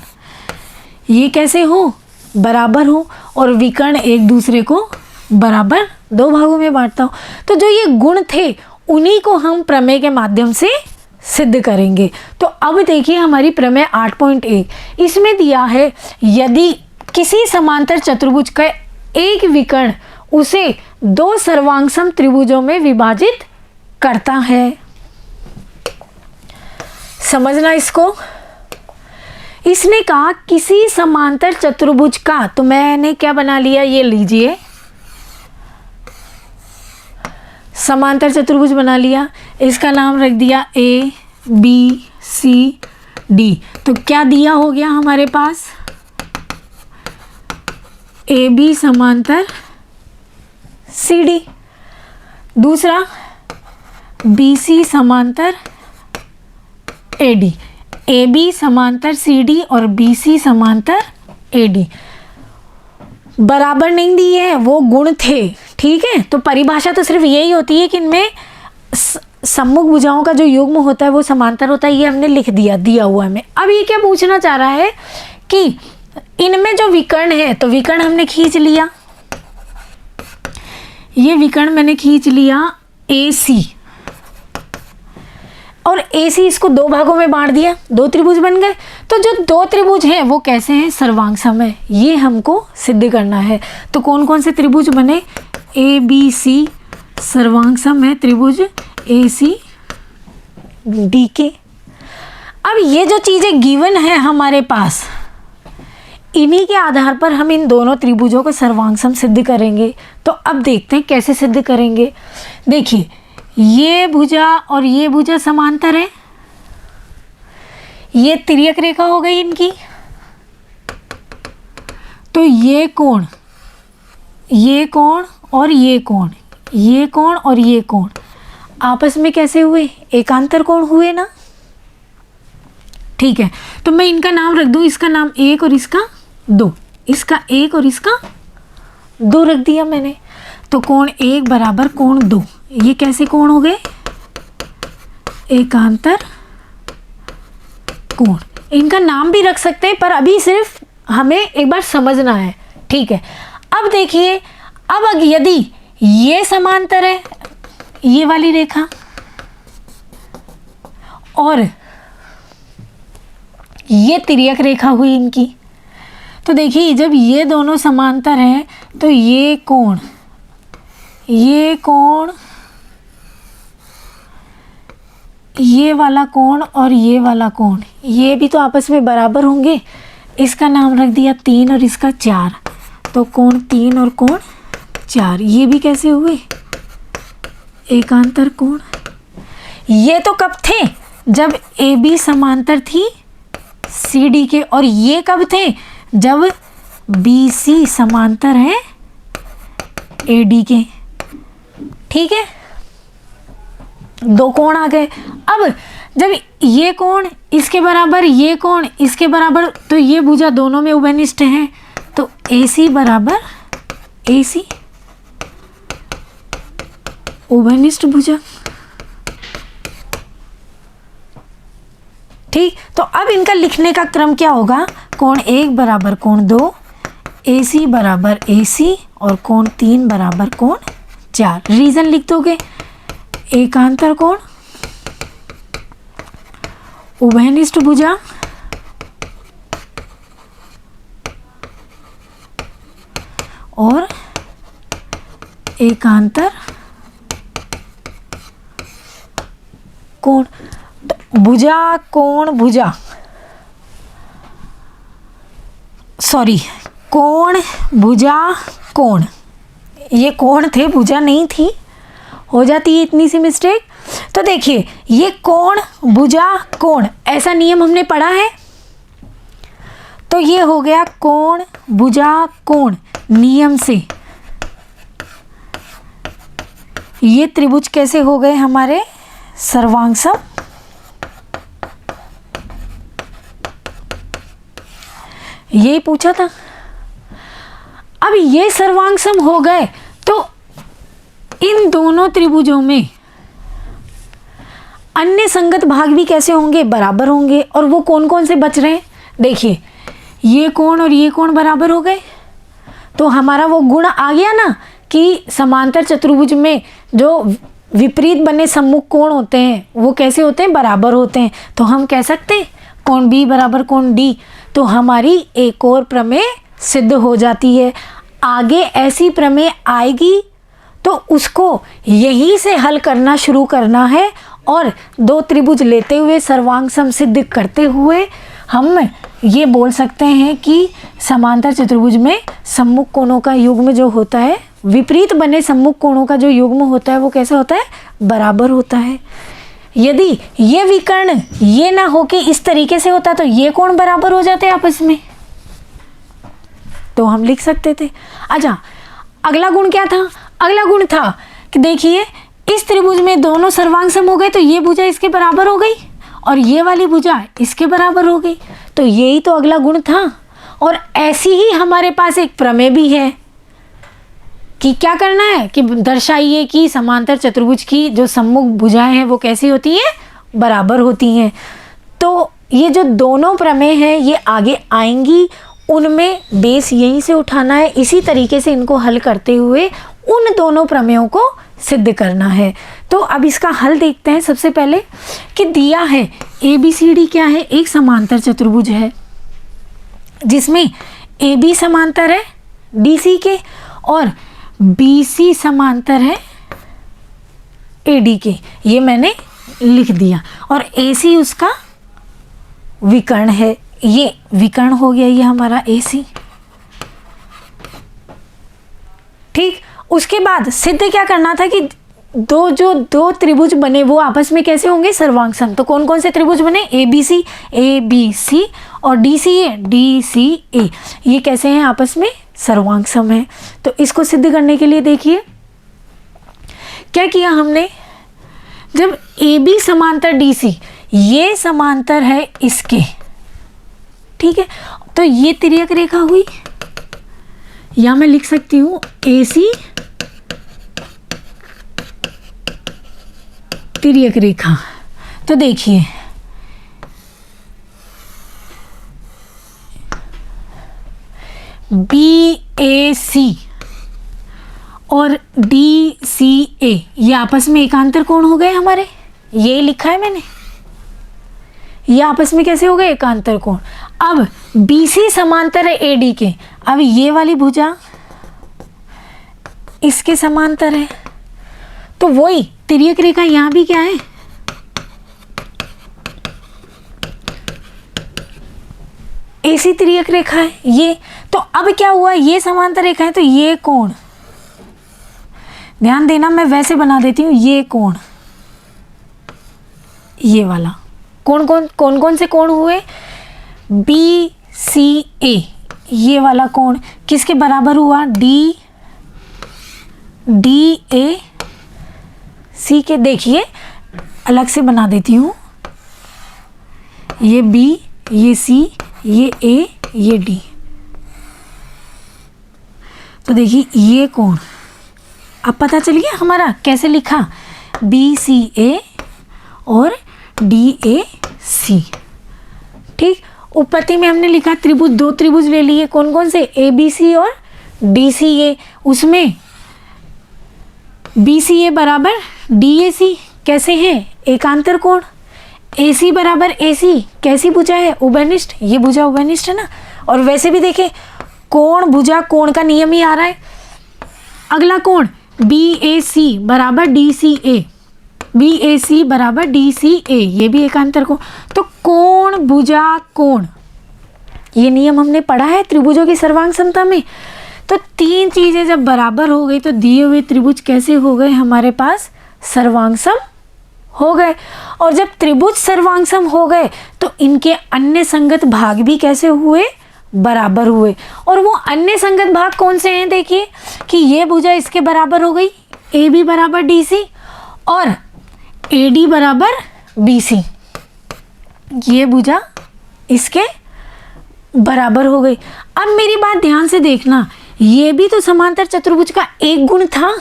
ये कैसे हो, बराबर हो, और विकर्ण एक दूसरे को बराबर दो भागों में बांटता हो। तो जो ये गुण थे उन्हीं को हम प्रमेय के माध्यम से सिद्ध करेंगे। तो अब देखिए हमारी प्रमेय 8.1, इसमें दिया है यदि किसी समांतर चतुर्भुज का एक विकर्ण उसे दो सर्वांगसम त्रिभुजों में विभाजित करता है। समझना इसको। इसने कहा किसी समांतर चतुर्भुज का, तो मैंने क्या बना लिया, ये लीजिए समांतर चतुर्भुज बना लिया, इसका नाम रख दिया ए बी सी डी। तो क्या दिया हो गया हमारे पास, ए बी समांतर सी डी, दूसरा बी सी समांतर ए डी, ए बी समांतर सी डी और बी सी समांतर ए डी। बराबर नहीं दिए हैं, वो गुण थे, ठीक है। तो परिभाषा तो सिर्फ यही होती है कि इनमें सम्मुख भुजाओं का जो युग्म होता है वो समांतर होता है, ये हमने लिख दिया हुआ है। अब ये क्या पूछना चाह रहा है कि इनमें जो विकर्ण है, तो विकर्ण हमने खींच लिया, ये विकर्ण मैंने खींच लिया AC, और AC इसको दो भागों में बांट दिया, दो त्रिभुज बन गए। तो जो दो त्रिभुज हैं वो कैसे हैं, सर्वांग सम है, ये हमको सिद्ध करना है। तो कौन कौन से त्रिभुज बने, ABC सर्वांग सम है त्रिभुज ACDK। अब ये जो चीज़ें गिवन है हमारे पास, इन्हीं के आधार पर हम इन दोनों त्रिभुजों को सर्वांग सम सिद्ध करेंगे। तो अब देखते हैं कैसे सिद्ध करेंगे। देखिए, ये भुजा और ये भुजा समांतर है, ये तिर्यक रेखा हो गई इनकी। तो ये कोण और ये कोण, ये कोण और ये कोण आपस में कैसे हुए, एकांतर कोण हुए ना। ठीक है, तो मैं इनका नाम रख दूं, इसका नाम 1 और इसका 2, इसका 1 और इसका 2 रख दिया मैंने। तो कोण 1 बराबर कोण 2, ये कैसे कोण हो गए, एकांतर कोण। इनका नाम भी रख सकते हैं, पर अभी सिर्फ हमें एक बार समझना है। ठीक है, अब देखिए, अब यदि ये समांतर है, ये वाली रेखा, और ये तिर्यक रेखा हुई इनकी, तो देखिए जब ये दोनों समांतर हैं तो ये कोण ये वाला कोण और ये वाला कोण, ये भी तो आपस में बराबर होंगे। इसका नाम रख दिया 3 और इसका 4, तो कोण 3 और कोण 4, ये भी कैसे हुए, एकांतर कोण। ये तो कब थे, जब AB समांतर थी CD के, और ये कब थे, जब BC समांतर है AD के। ठीक है, दो कोण आ गए। अब जब ये कोण इसके बराबर, ये कोण इसके बराबर, तो ये भुजा दोनों में उभयनिष्ठ है, तो AC बराबर AC, उभयनिष्ठ भुजा। ठीक, तो अब इनका लिखने का क्रम क्या होगा, कोण 1 बराबर कोण 2, AC बराबर AC, और कोण 3 बराबर कोण 4। रीजन लिख दोगे, एकांतर कोण, उभयनिष्ठ भुजा, और एकांतर कोण। भुजा कोण भुजा, सॉरी, कोण भुजा कोण, ये कोण थे, भुजा नहीं थी, हो जाती है इतनी सी मिस्टेक। तो देखिए, ये कोण भुजा कोण, ऐसा नियम हमने पढ़ा है। तो ये हो गया कोण भुजा कोण नियम से। ये त्रिभुज कैसे हो गए हमारे, सर्वांग सम। ये पूछा था। अब ये सर्वांग सम हो गए, तो इन दोनों त्रिभुजों में अन्य संगत भाग भी कैसे होंगे, बराबर होंगे। और वो कौन कौन से बच रहे हैं, देखिए, ये कोण और ये कोण बराबर हो गए, तो हमारा वो गुण आ गया ना कि समांतर चतुर्भुज में जो विपरीत बने सम्मुख कोण होते हैं वो कैसे होते हैं, बराबर होते हैं। तो हम कह सकते हैं कोण B बराबर कोण D। तो हमारी एक और प्रमेय सिद्ध हो जाती है। आगे ऐसी प्रमेय आएगी तो उसको यहीं से हल करना शुरू करना है, और दो त्रिभुज लेते हुए सर्वांग सम सिद्ध करते हुए हम ये बोल सकते हैं कि समांतर चतुर्भुज में सम्मुख कोणों का युग्म जो होता है, विपरीत बने सम्मुख कोणों का जो युग्म होता है वो कैसा होता है, बराबर होता है। यदि ये विकर्ण ये ना होके इस तरीके से होता तो ये कोण बराबर हो जाते आपस में, तो हम लिख सकते थे। अच्छा, अगला गुण क्या था, अगला गुण था कि देखिए इस त्रिभुज में दोनों सर्वांग सम हो गए, तो ये भुजा इसके बराबर हो गई और ये वाली भुजा इसके बराबर हो गई, तो यही तो अगला गुण था। और ऐसी ही हमारे पास एक प्रमेय भी है कि क्या करना है कि दर्शाइए कि समांतर चतुर्भुज की जो सम्मुख भुजाएं हैं वो कैसी होती हैं, बराबर होती हैं। तो ये जो दोनों प्रमेय हैं ये आगे आएंगी, उनमें बेस यहीं से उठाना है। इसी तरीके से इनको हल करते हुए उन दोनों प्रमेयों को सिद्ध करना है। तो अब इसका हल देखते हैं। सबसे पहले कि दिया है ABCD क्या है, एक समांतर चतुर्भुज है जिसमें AB समांतर है DC के और BC समांतर है AD के, ये मैंने लिख दिया। और AC उसका विकर्ण है, ये विकर्ण हो गया ये हमारा AC। ठीक, उसके बाद सिद्ध क्या करना था कि दो त्रिभुज बने वो आपस में कैसे होंगे, सर्वांग। तो कौन कौन से त्रिभुज बने, ABC और DCA, ये कैसे हैं आपस में, सर्वांग सम है। तो इसको सिद्ध करने के लिए देखिए क्या किया हमने, जब AB समांतर DC, ये समांतर है इसके, ठीक है, तो ये तिर्यक रेखा हुई, या मैं लिख सकती हूँ AC तिर्यक रेखा। तो देखिए BAC और DCA ये आपस में एकांतर कोण हो गए हमारे, ये लिखा है मैंने, ये आपस में कैसे हो गए, एकांतर कोण। अब BC समांतर है AD के, अब ये वाली भुजा इसके समांतर है, तो वही तिर्यक रेखा यहाँ भी क्या है, AC तिर्यक रेखा है ये। तो अब क्या हुआ, ये समांतर रेखा है तो ये कोण, ध्यान देना मैं वैसे बना देती हूँ, ये कोण, ये वाला कौन कौन से कोण हुए, BCA, ये वाला कोण किसके बराबर हुआ, DAC के। देखिए अलग से बना देती हूँ, ये B, ये C, ये A, ये D। तो देखिए ये कोण अब पता चल गया हमारा कैसे लिखा, BCA और DAC। ठीक, उपपत्ति में हमने लिखा त्रिभुज, दो त्रिभुज ले लिए, कौन कौन से, ABC और DCA। उसमें BCA बराबर DAC कैसे है, एकांतर कोण। AC बराबर AC कैसी भुजा है, उभयनिष्ठ, ये भुजा उभयनिष्ठ है ना। और वैसे भी देखें कोण भुजा कोण का नियम ही आ रहा है। अगला कोण BAC बराबर DCA, BAC बराबर DCA, ये भी एकांतर कोण। तो कोण भुजा कोण, ये नियम हमने पढ़ा है त्रिभुजों की सर्वांग समता में। तो तीन चीजें जब बराबर हो गई तो दिए हुए त्रिभुज कैसे हो गए हमारे पास, सर्वांग सम हो गए। और जब त्रिभुज सर्वांग सम हो गए तो इनके अन्य संगत भाग भी कैसे हुए, बराबर हुए। और वो अन्य संगत भाग कौन से हैं, देखिए कि ये भुजा इसके बराबर हो गई, AB बराबर DC और AD बराबर BC, ये भुजा इसके बराबर हो गई। अब मेरी बात ध्यान से देखना, ये भी तो समांतर चतुर्भुज का एक गुण था,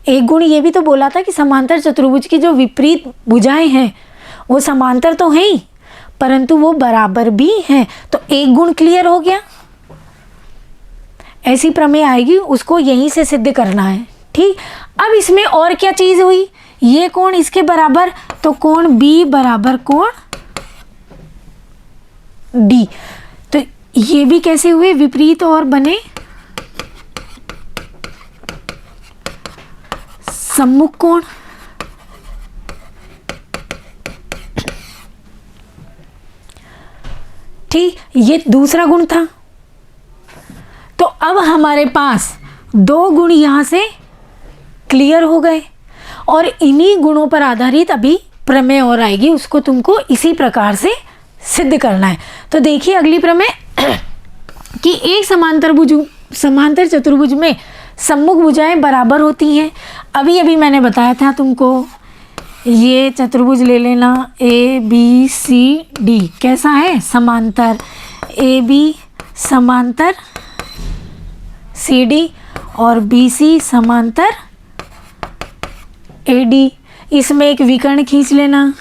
एक गुण ये भी तो बोला था कि समांतर चतुर्भुज की जो विपरीत भुजाएं हैं वो समांतर तो है ही परंतु वो बराबर भी हैं। तो एक गुण क्लियर हो गया। ऐसी प्रमेय आएगी उसको यहीं से सिद्ध करना है। ठीक, अब इसमें और क्या चीज हुई, ये कोण इसके बराबर, तो कोण B बराबर कोण D। तो ये भी कैसे हुए, विपरीत और बने सम्मुख कोण। ठीक, ये दूसरा गुण था। तो अब हमारे पास दो गुण यहां से क्लियर हो गए और इन्हीं गुणों पर आधारित अभी प्रमेय और आएगी, उसको तुमको इसी प्रकार से सिद्ध करना है। तो देखिए अगली प्रमेय कि एक समांतर चतुर्भुज में सम्मुख भुजाएं बराबर होती हैं। अभी अभी मैंने बताया था तुमको, ये चतुर्भुज ले लेना ABCD कैसा है, समांतर, AB समांतर CD और BC समांतर AD। इसमें एक विकर्ण खींच लेना,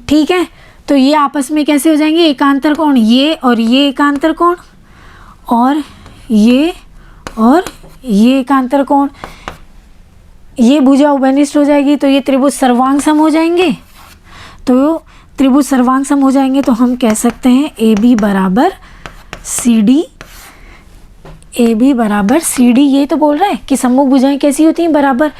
ठीक है। तो ये आपस में कैसे हो जाएंगे, एकांतर कोण, ये और ये एकांतर कोण और ये और ये एकांतर कोण, ये भुजा उभयनिष्ठ हो जाएगी तो ये त्रिभुज सर्वांग सम हो जाएंगे। तो त्रिभुज सर्वांग सम हो जाएंगे तो हम कह सकते हैं ए बी बराबर सी डी, ए बी बराबर सी डी। ये तो बोल रहा है कि सम्मुख भुजाएं कैसी होती हैं, बराबर।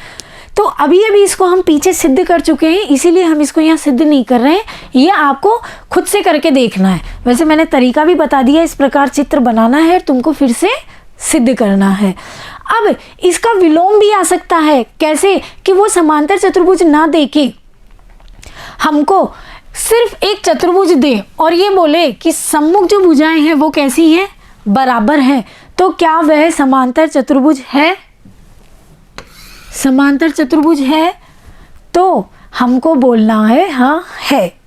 तो अभी अभी इसको हम पीछे सिद्ध कर चुके हैं, इसीलिए हम इसको यहाँ सिद्ध नहीं कर रहे हैं, ये आपको खुद से करके देखना है। वैसे मैंने तरीका भी बता दिया, इस प्रकार चित्र बनाना है, तुमको फिर से सिद्ध करना है। अब इसका विलोम भी आ सकता है, कैसे कि वो समांतर चतुर्भुज ना देके हमको सिर्फ एक चतुर्भुज दे और ये बोले कि सम्मुख जो भुजाएं हैं वो कैसी हैं, बराबर है। तो क्या वह समांतर चतुर्भुज है? समांतर चतुर्भुज है तो हमको बोलना है हाँ है।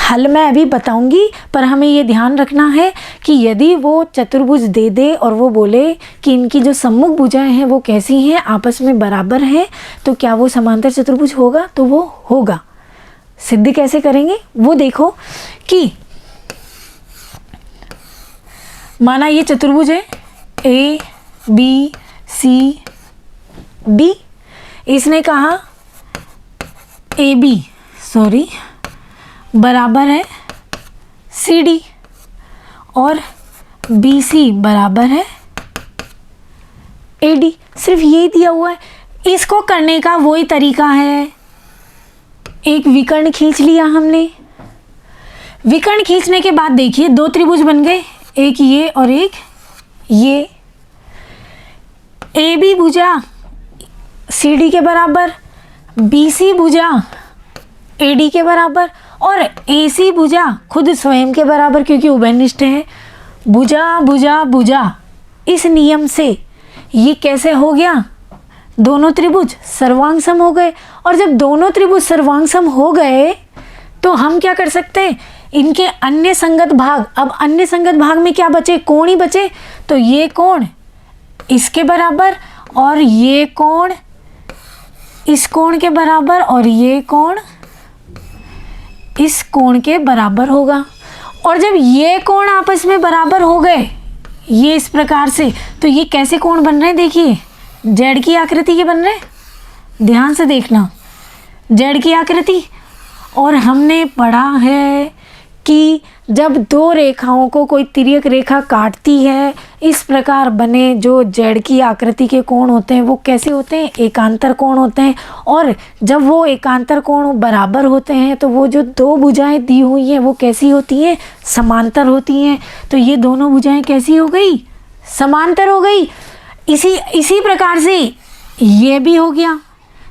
हल मैं अभी बताऊंगी, पर हमें ये ध्यान रखना है कि यदि वो चतुर्भुज दे दे और वो बोले कि इनकी जो सम्मुख भुजाएं हैं वो कैसी हैं, आपस में बराबर हैं, तो क्या वो समांतर चतुर्भुज होगा? तो वो होगा। सिद्ध कैसे करेंगे वो देखो कि माना ये चतुर्भुज है ए बी सी डी, इसने कहा ए बी बराबर है सी डी और बी सी बराबर है ए डी। सिर्फ ये दिया हुआ है। इसको करने का वही तरीका है, एक विकर्ण खींच लिया हमने। विकर्ण खींचने के बाद देखिए दो त्रिभुज बन गए, एक ये और एक ये। ए बी भुजा सी डी के बराबर, बी सी भुजा ए डी के बराबर और ए सी भुजा खुद स्वयं के बराबर, क्योंकि उभयनिष्ठ है। भुजा भुजा भुजा, इस नियम से ये कैसे हो गया? दोनों त्रिभुज सर्वांग सम हो गए। और जब दोनों त्रिभुज सर्वांग सम हो गए तो हम क्या कर सकते हैं? इनके अन्य संगत भाग, अब अन्य संगत भाग में क्या बचे? कोण ही बचे। तो ये कोण इसके बराबर और ये कोण इस कोण के बराबर और ये कोण इस कोण के बराबर होगा। और जब ये कोण आपस में बराबर हो गए, ये इस प्रकार से, तो ये कैसे कोण बन रहे हैं? देखिए जेड की आकृति के बन रहे हैं, ध्यान से देखना, जेड की आकृति। और हमने पढ़ा है कि जब दो रेखाओं को कोई तिर्यक रेखा काटती है, इस प्रकार बने जो जेड की आकृति के कोण होते हैं वो कैसे होते हैं? एकांतर कोण होते हैं। और जब वो एकांतर कोण बराबर होते हैं तो वो जो दो भुजाएं दी हुई हैं वो कैसी होती हैं? समांतर होती हैं। तो ये दोनों भुजाएं कैसी हो गई? समांतर हो गई। इसी प्रकार से ये भी हो गया,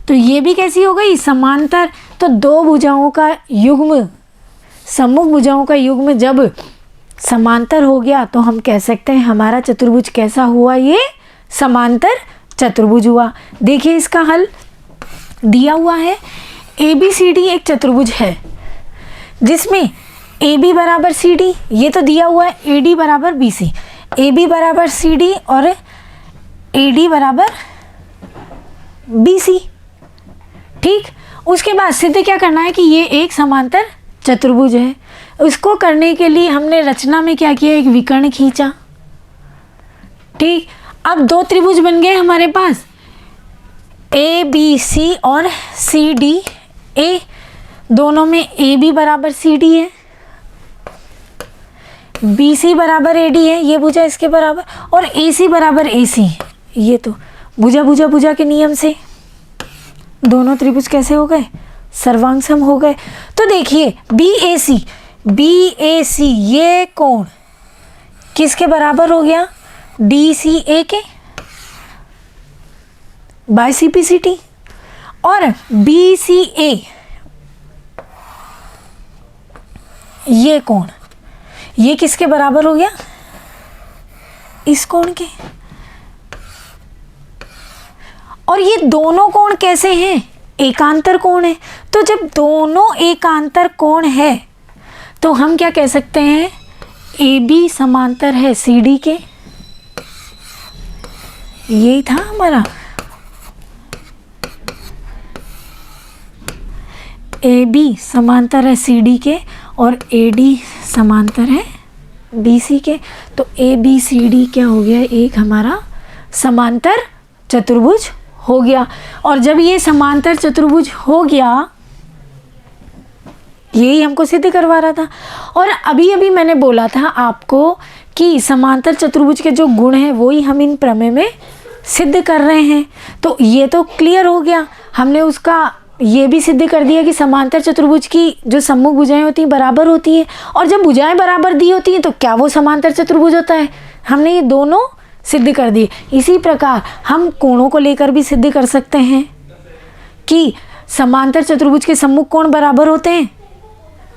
तो ये भी कैसी हो गई? समांतर। तो दो भुजाओं का युग्म, सम्मुख भुजाओं का युग्म जब समांतर हो गया तो हम कह सकते हैं हमारा चतुर्भुज कैसा हुआ? ये समांतर चतुर्भुज हुआ। देखिए इसका हल दिया हुआ है। ए बी सी डी एक चतुर्भुज है जिसमें ए बी बराबर सी डी, ये तो दिया हुआ है, ए डी बराबर बी सी, ए बी बराबर सी डी और ए डी बराबर बी सी। ठीक, उसके बाद सिद्ध क्या करना है कि ये एक समांतर चतुर्भुज है। उसको करने के लिए हमने रचना में क्या किया? एक विकर्ण खींचा। ठीक, अब दो त्रिभुज बन गए हमारे पास, ए बी सी और सी डी ए। दोनों में ए बी बराबर सी डी है, बी सी बराबर ए डी है, ये भुजा इसके बराबर, और ए सी बराबर ए सी। ये तो भुजा भुजा भुजा के नियम से दोनों त्रिभुज कैसे हो गए? सर्वांग सम हो गए। तो देखिए बी ए सी ये कोण किसके बराबर हो गया? डी सी ए के by C P C T. और बी सी ए ये कोण, ये किसके बराबर हो गया? इस कोण के। और ये दोनों कोण कैसे हैं? एकांतर कोण है। तो जब दोनों एकांतर कोण है तो हम क्या कह सकते हैं? ए बी समांतर है सी डी के। यही था हमारा, ए बी समांतर है सी डी के और ए डी समांतर है बी सी के। तो ए बी सी डी क्या हो गया? एक हमारा समांतर चतुर्भुज हो गया। और जब ये समांतर चतुर्भुज हो गया, यही हमको सिद्ध करवा रहा था। और अभी अभी मैंने बोला था आपको कि समांतर चतुर्भुज के जो गुण हैं वो ही हम इन प्रमेय में सिद्ध कर रहे हैं। तो ये तो क्लियर हो गया, हमने उसका ये भी सिद्ध कर दिया कि समांतर चतुर्भुज की जो सम्मुख भुजाएं होती हैं बराबर होती हैं, और जब भुजाएं बराबर दी होती हैं तो क्या वो समांतर चतुर्भुज होता है। हमने ये दोनों सिद्ध कर दिए। इसी प्रकार हम कोणों को लेकर भी सिद्ध कर सकते हैं कि समांतर चतुर्भुज के सम्मुख कोण बराबर होते हैं,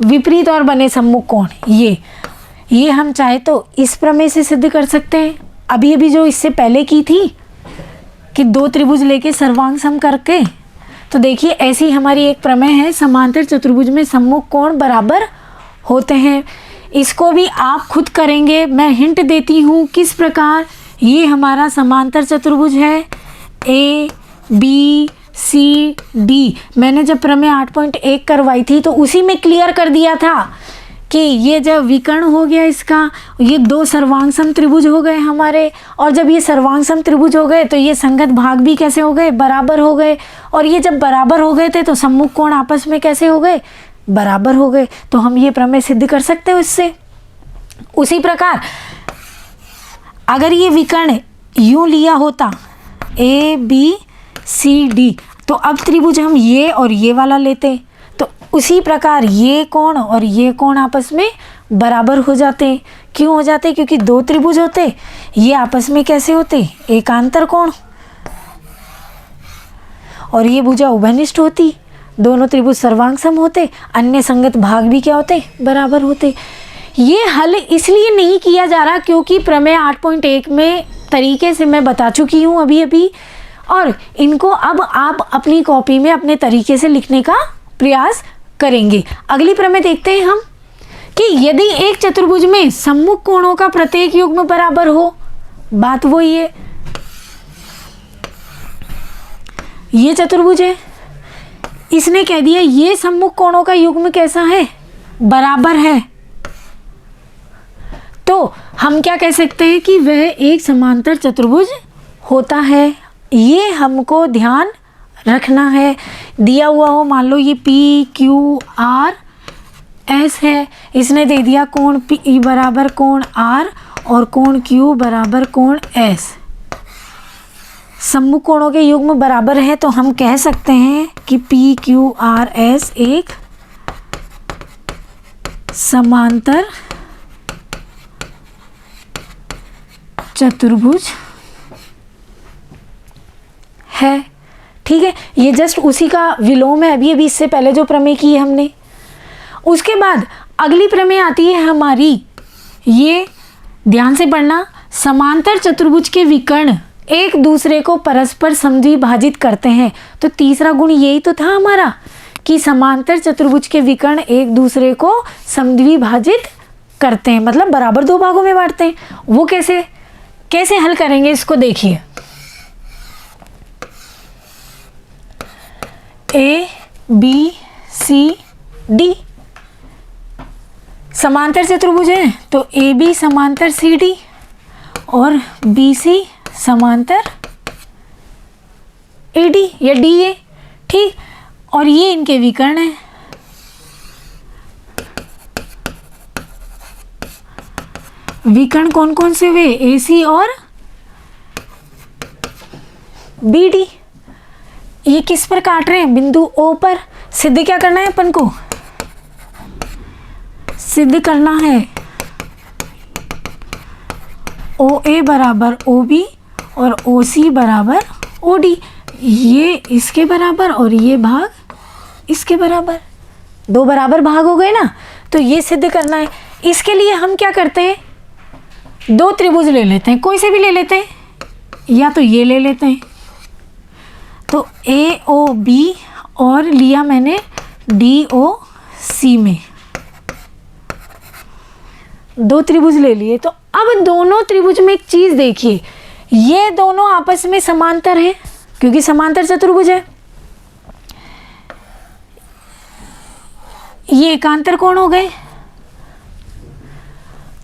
विपरीत और बने सम्मुख कोण। ये हम चाहे तो इस प्रमेय से सिद्ध कर सकते हैं, अभी अभी जो इससे पहले की थी कि दो त्रिभुज लेके सर्वांग सम करके। तो देखिए ऐसी हमारी एक प्रमेय है, समांतर चतुर्भुज में सम्मुख कोण बराबर होते हैं। इसको भी आप खुद करेंगे, मैं हिंट देती हूँ किस प्रकार। ये हमारा समांतर चतुर्भुज है ए बी सी डी। मैंने जब प्रमेय 8.1 करवाई थी तो उसी में क्लियर कर दिया था कि ये जब विकर्ण हो गया इसका, ये दो सर्वांग सम त्रिभुज हो गए हमारे, और जब ये सर्वांग सम त्रिभुज हो गए तो ये संगत भाग भी कैसे हो गए, बराबर हो गए। और ये जब बराबर हो गए थे तो सम्मुख कोण आपस में कैसे हो गए, बराबर हो गए। तो हम ये प्रमेय सिद्ध कर सकते हैं इससे। उसी प्रकार अगर ये विकर्ण यूं लिया होता ए बी सी डी, तो अब त्रिभुज हम ये और ये वाला लेते, तो उसी प्रकार ये कोण और ये कोण आपस में बराबर हो जाते। क्यों हो जाते, क्योंकि दो त्रिभुज होते, ये आपस में कैसे होते, एकांतर कोण, और ये भुजा उभयनिष्ठ होती, दोनों त्रिभुज सर्वांग सम होते, अन्य संगत भाग भी क्या होते, बराबर होते। ये हल इसलिए नहीं किया जा रहा क्योंकि प्रमेय 8.1 में तरीके से मैं बता चुकी हूँ अभी अभी, और इनको अब आप अपनी कॉपी में अपने तरीके से लिखने का प्रयास करेंगे। अगली प्रमेय देखते हैं हम कि यदि एक चतुर्भुज में सम्मुख कोणों का प्रत्येक युग्म बराबर हो, बात वही है, ये चतुर्भुज है, इसने कह दिया ये सम्मुख कोणों का युग्म कैसा है, बराबर है, तो हम क्या कह सकते हैं कि वह एक समांतर चतुर्भुज होता है। ये हमको ध्यान रखना है। दिया हुआ हो, मान लो ये पी क्यू आर एस है, इसने दे दिया कोण पी बराबर कोण आर और कोण क्यू बराबर कोण एस, सम्मुख कोणों के युग्म बराबर है, तो हम कह सकते हैं कि पी क्यू आर एस एक समांतर चतुर्भुज है। ठीक है, ये जस्ट उसी का विलोम है, अभी अभी इससे पहले जो प्रमेय की है हमने। उसके बाद अगली प्रमेय आती है हमारी, ये ध्यान से पढ़ना, समांतर चतुर्भुज के विकर्ण एक दूसरे को परस्पर समद्विभाजित करते हैं। तो तीसरा गुण यही तो था हमारा कि समांतर चतुर्भुज के विकर्ण एक दूसरे को समद्विभाजित करते हैं, मतलब बराबर दो भागों में बांटते हैं। वो कैसे हल करेंगे इसको देखिए। ए बी सी डी समांतर चतुर्भुज है, तो ए बी समांतर सी डी और बी सी समांतर ए डी या डी ए। ठीक, और ये इनके विकर्ण है। विकर्ण कौन कौन से हुए, ए सी और बी डी। ये किस पर काट रहे हैं, बिंदु ओ पर। सिद्ध क्या करना है अपन को, सिद्ध करना है ओ ए बराबर ओ बी और ओ सी बराबर ओ डी। ये इसके बराबर और ये भाग इसके बराबर, दो बराबर भाग हो गए ना, तो ये सिद्ध करना है। इसके लिए हम क्या करते हैं, दो त्रिभुज ले लेते हैं, कोई से भी ले लेते हैं, या तो ये ले लेते हैं, तो ए ओ बी और लिया मैंने डी ओ सी में, दो त्रिभुज ले लिए। तो अब दोनों त्रिभुज में एक चीज देखिए, ये दोनों आपस में समांतर हैं क्योंकि समांतर चतुर्भुज है। ये एकांतर कोण हो गए,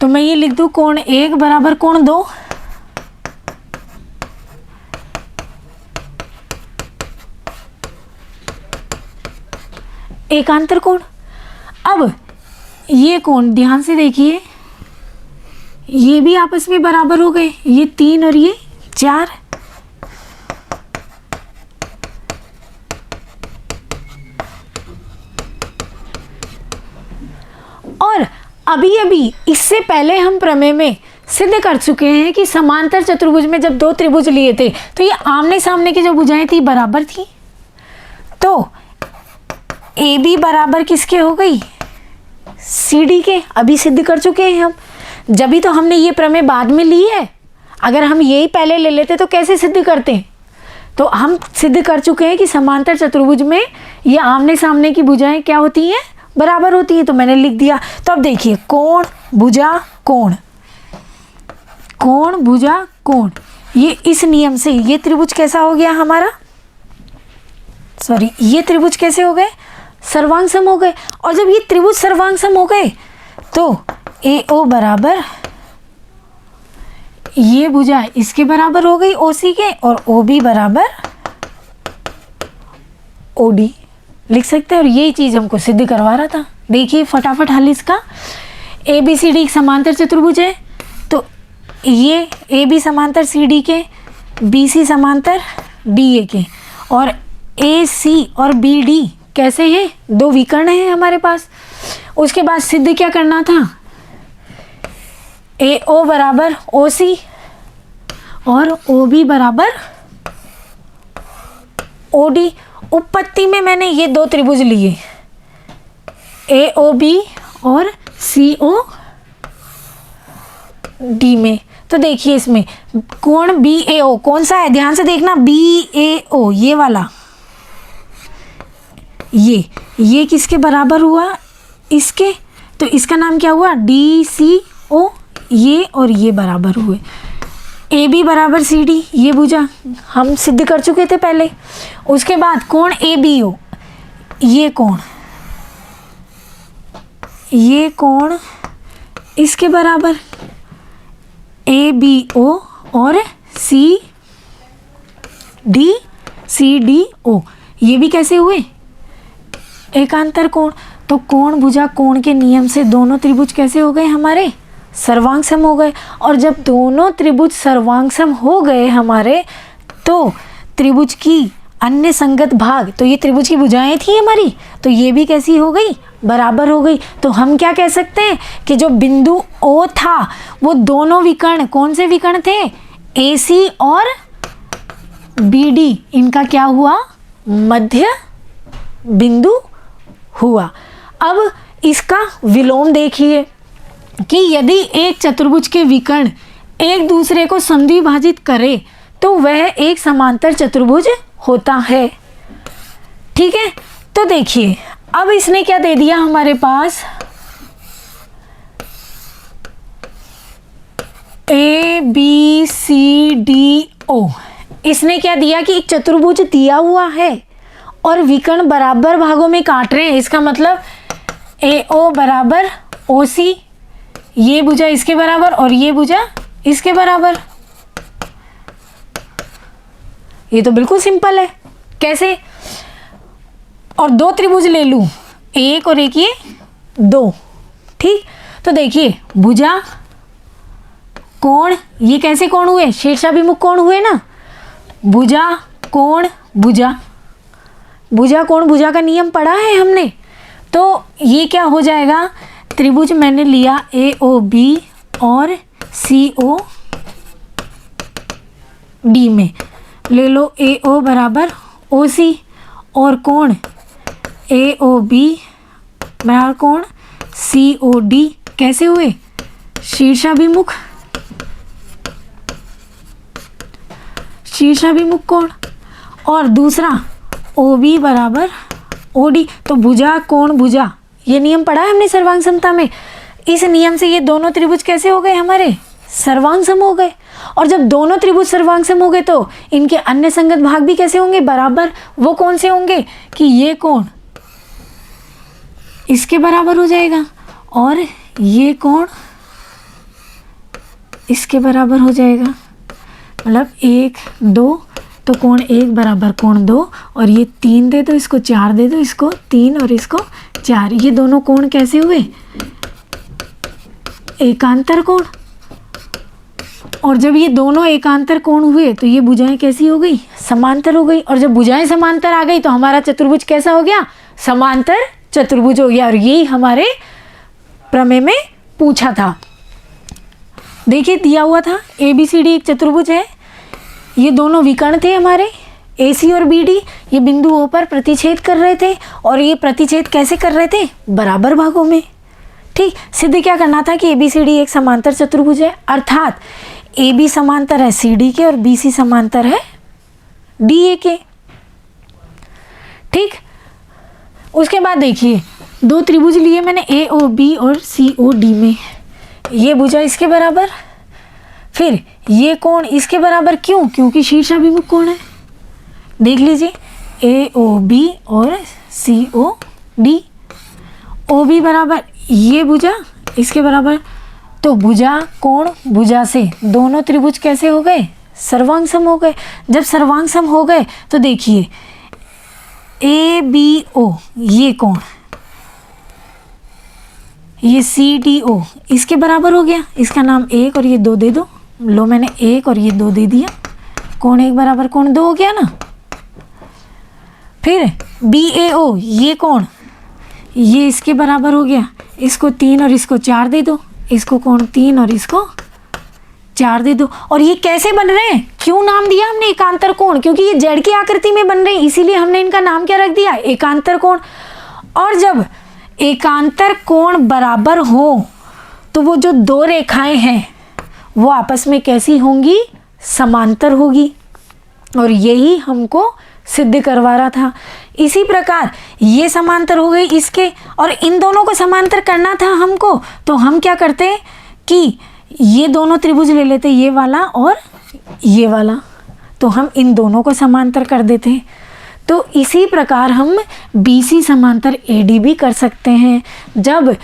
तो मैं ये लिख दूं कोण एक बराबर कोण दो, एकांतर कोण। अब ये कोण ध्यान से देखिए, ये भी आपस में बराबर हो गए, ये 3 और ये 4। और अभी अभी इससे पहले हम प्रमेय में सिद्ध कर चुके हैं कि समांतर चतुर्भुज में जब दो त्रिभुज लिए थे तो ये आमने सामने की जो भुजाएं थी बराबर थी। तो ए बी बराबर किसके हो गई, सी डी के। अभी सिद्ध कर चुके हैं हम, जब भी तो हमने ये प्रमेय बाद में ली है। अगर हम यही पहले ले लेते तो कैसे सिद्ध करते। तो हम सिद्ध कर चुके हैं कि समांतर चतुर्भुज में ये आमने सामने की भुजाएं क्या होती हैं, बराबर होती है। तो मैंने लिख दिया। तो अब देखिए कोण भुजा कोण, कोण भुजा कोण, ये इस नियम से ये त्रिभुज कैसा हो गया हमारा, सॉरी ये त्रिभुज कैसे हो गए, सर्वांग हो गए। और जब ये त्रिभुज सर्वांग हो गए तो ए ओ बराबर ये भुजा इसके बराबर हो गई ओ सी के, और ओ बी बराबर ओ डी लिख सकते हैं। और यही चीज़ हमको सिद्ध करवा रहा था। देखिए फटाफट हल इसका। ए बी सी डी एक समांतर चतुर्भुज है, तो ये ए बी समांतर सी डी के, बी सी समांतर डी ए के, और ए सी और बी डी कैसे हैं, दो विकर्ण हैं हमारे पास। उसके बाद सिद्ध क्या करना था, ए ओ बराबर ओ सी और ओ बी बराबर ओ डी। उपपत्ति में मैंने ये दो त्रिभुज लिए, ए ओ बी और सी ओ डी में। तो देखिए इसमें कोण बी ए ओ कौन सा है, ध्यान से देखना, बी ए ओ ये वाला, ये किसके बराबर हुआ, इसके। तो इसका नाम क्या हुआ, डी सी ओ, ये और ये बराबर हुए। ए बी बराबर सी डी, ये भुजा हम सिद्ध कर चुके थे पहले। उसके बाद कोण ए बी ओ, ये कोण इसके बराबर ए बी ओ और सी डी ओ, ये भी कैसे हुए, एकांतर कोण। तो कोण भुजा कोण के नियम से दोनों त्रिभुज कैसे हो गए हमारे, सर्वांग सम हो गए। और जब दोनों त्रिभुज सर्वांग सम हो गए हमारे, तो त्रिभुज की अन्य संगत भाग, तो ये त्रिभुज की भुजाएं थी हमारी, तो ये भी कैसी हो गई, बराबर हो गई। तो हम क्या कह सकते हैं कि जो बिंदु ओ था वो दोनों विकर्ण, कौन से विकर्ण थे, ए सी और बी डी, इनका क्या हुआ, मध्य बिंदु हुआ। अब इसका विलोम देखिए कि यदि एक चतुर्भुज के विकर्ण एक दूसरे को समद्विभाजित करे तो वह एक समांतर चतुर्भुज होता है। ठीक है, तो देखिए अब इसने क्या दे दिया हमारे पास, A B C D O, इसने क्या दिया कि एक चतुर्भुज दिया हुआ है और विकर्ण बराबर भागों में काट रहे हैं। इसका मतलब ए ओ बराबर ओ सी, ये भुजा इसके बराबर और ये भुजा इसके बराबर। ये तो बिल्कुल सिंपल है, कैसे। और दो त्रिभुज ले लूं, एक और एक ये दो, ठीक। तो देखिए भुजा कोण, ये कैसे कोण हुए, शीर्षाभिमुख कोण हुए ना, भुजा कोण भुजा, भुजा कोण भुजा का नियम पढ़ा है हमने। तो ये क्या हो जाएगा, त्रिभुज मैंने लिया ए ओ बी और सी ओ डी में, ले लो ए ओ बराबर ओ सी और कोण ए ओ बी बराबर कोण सी ओ डी कैसे हुए, शीर्षाभिमुख कोण। और दूसरा ओ बी बराबर ओ डी। तो भुजा कोण भुजा, ये नियम पढ़ा है हमने सर्वांग समता में। इस नियम से ये दोनों त्रिभुज कैसे हो गए हमारे, सर्वांग सम हो गए। और जब दोनों त्रिभुज सर्वांग सम हो गए तो इनके अन्य संगत भाग भी कैसे होंगे, बराबर। वो कौन से होंगे कि ये कोण इसके बराबर हो जाएगा और ये कोण इसके बराबर हो जाएगा, मतलब 1 2। तो कोण 1 बराबर कोण 2, और ये 3 दे दो, इसको 4 दे दो, इसको 3 और इसको 4। ये दोनों कोण कैसे हुए? एकांतर कोण। और जब ये दोनों एकांतर कोण हुए तो ये भुजाएं कैसी हो गई? समांतर हो गई। और जब भुजाएं समांतर आ गई तो हमारा चतुर्भुज कैसा हो गया? समांतर चतुर्भुज हो गया। और यही हमारे प्रमेय में पूछा था। देखिए दिया हुआ था ABCD एक चतुर्भुज है, ये दोनों विकर्ण थे हमारे AC और BD, ये बिंदु O पर प्रतिच्छेद कर रहे थे, और ये प्रतिच्छेद कैसे कर रहे थे? बराबर भागों में। ठीक, सिद्ध क्या करना था कि ABCD एक समांतर चतुर्भुज है, अर्थात AB समांतर है CD के और BC समांतर है DA के। ठीक, उसके बाद देखिए दो त्रिभुज लिए मैंने AOB और COD में, ये भुजा इसके बराबर, फिर ये कोण इसके बराबर। क्यों? क्योंकि शीर्षाभिमुख कोण है। देख लीजिए AOB और COD, OB बराबर ये भुजा इसके बराबर, तो भुजा कोण भुजा से दोनों त्रिभुज कैसे हो गए? सर्वांग सम हो गए। जब सर्वांग सम हो गए तो देखिए ABO ये कोण, ये CDO इसके बराबर हो गया, इसका नाम 1 और ये 2 दे दो। लो मैंने 1 और ये 2 दे दिया, कोण 1 बराबर कोण 2 हो गया ना। फिर BAO ये कोण, ये इसके बराबर हो गया, इसको 3 और इसको 4 दे दो, इसको कोण 3 और इसको 4 दे दो। और ये कैसे बन रहे हैं? क्यों नाम दिया हमने एकांतर कोण? क्योंकि ये जेड की आकृति में बन रहे हैं, इसीलिए हमने इनका नाम क्या रख दिया? एकांतर कोण। और जब एकांतर कोण बराबर हो तो वो जो दो रेखाएं हैं वो आपस में कैसी होंगी? समांतर होगी। और यही हमको सिद्ध करवा रहा था। इसी प्रकार ये समांतर हो गई इसके, और इन दोनों को समांतर करना था हमको, तो हम क्या करते कि ये दोनों त्रिभुज ले लेते, ये वाला और ये वाला, तो हम इन दोनों को समांतर कर देते। तो इसी प्रकार हम BC समांतर AD भी कर सकते हैं। जब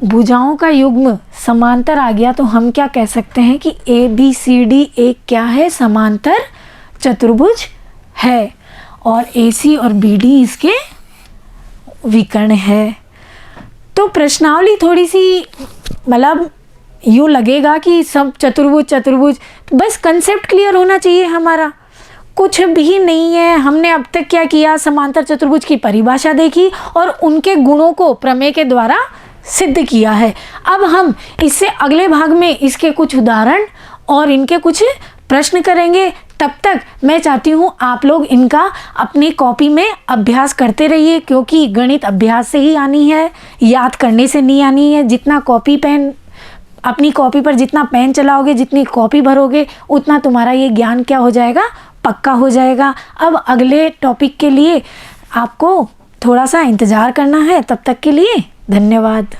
भुजाओं का युग्म समांतर आ गया तो हम क्या कह सकते हैं कि ABCD एक क्या है? समांतर चतुर्भुज है, और AC और BD इसके विकर्ण है। तो प्रश्नावली थोड़ी सी मतलब यूँ लगेगा कि सब चतुर्भुज, बस कंसेप्ट क्लियर होना चाहिए हमारा, कुछ भी नहीं है। हमने अब तक क्या किया? समांतर चतुर्भुज की परिभाषा देखी और उनके गुणों को प्रमेय के द्वारा सिद्ध किया है। अब हम इससे अगले भाग में इसके कुछ उदाहरण और इनके कुछ प्रश्न करेंगे। तब तक मैं चाहती हूँ आप लोग इनका अपनी कॉपी में अभ्यास करते रहिए, क्योंकि गणित अभ्यास से ही आनी है, याद करने से नहीं आनी है। जितना कॉपी पेन अपनी कॉपी पर जितना पेन चलाओगे, जितनी कॉपी भरोगे, उतना तुम्हारा ये ज्ञान क्या हो जाएगा? पक्का हो जाएगा। अब अगले टॉपिक के लिए आपको थोड़ा सा इंतज़ार करना है। तब तक के लिए धन्यवाद।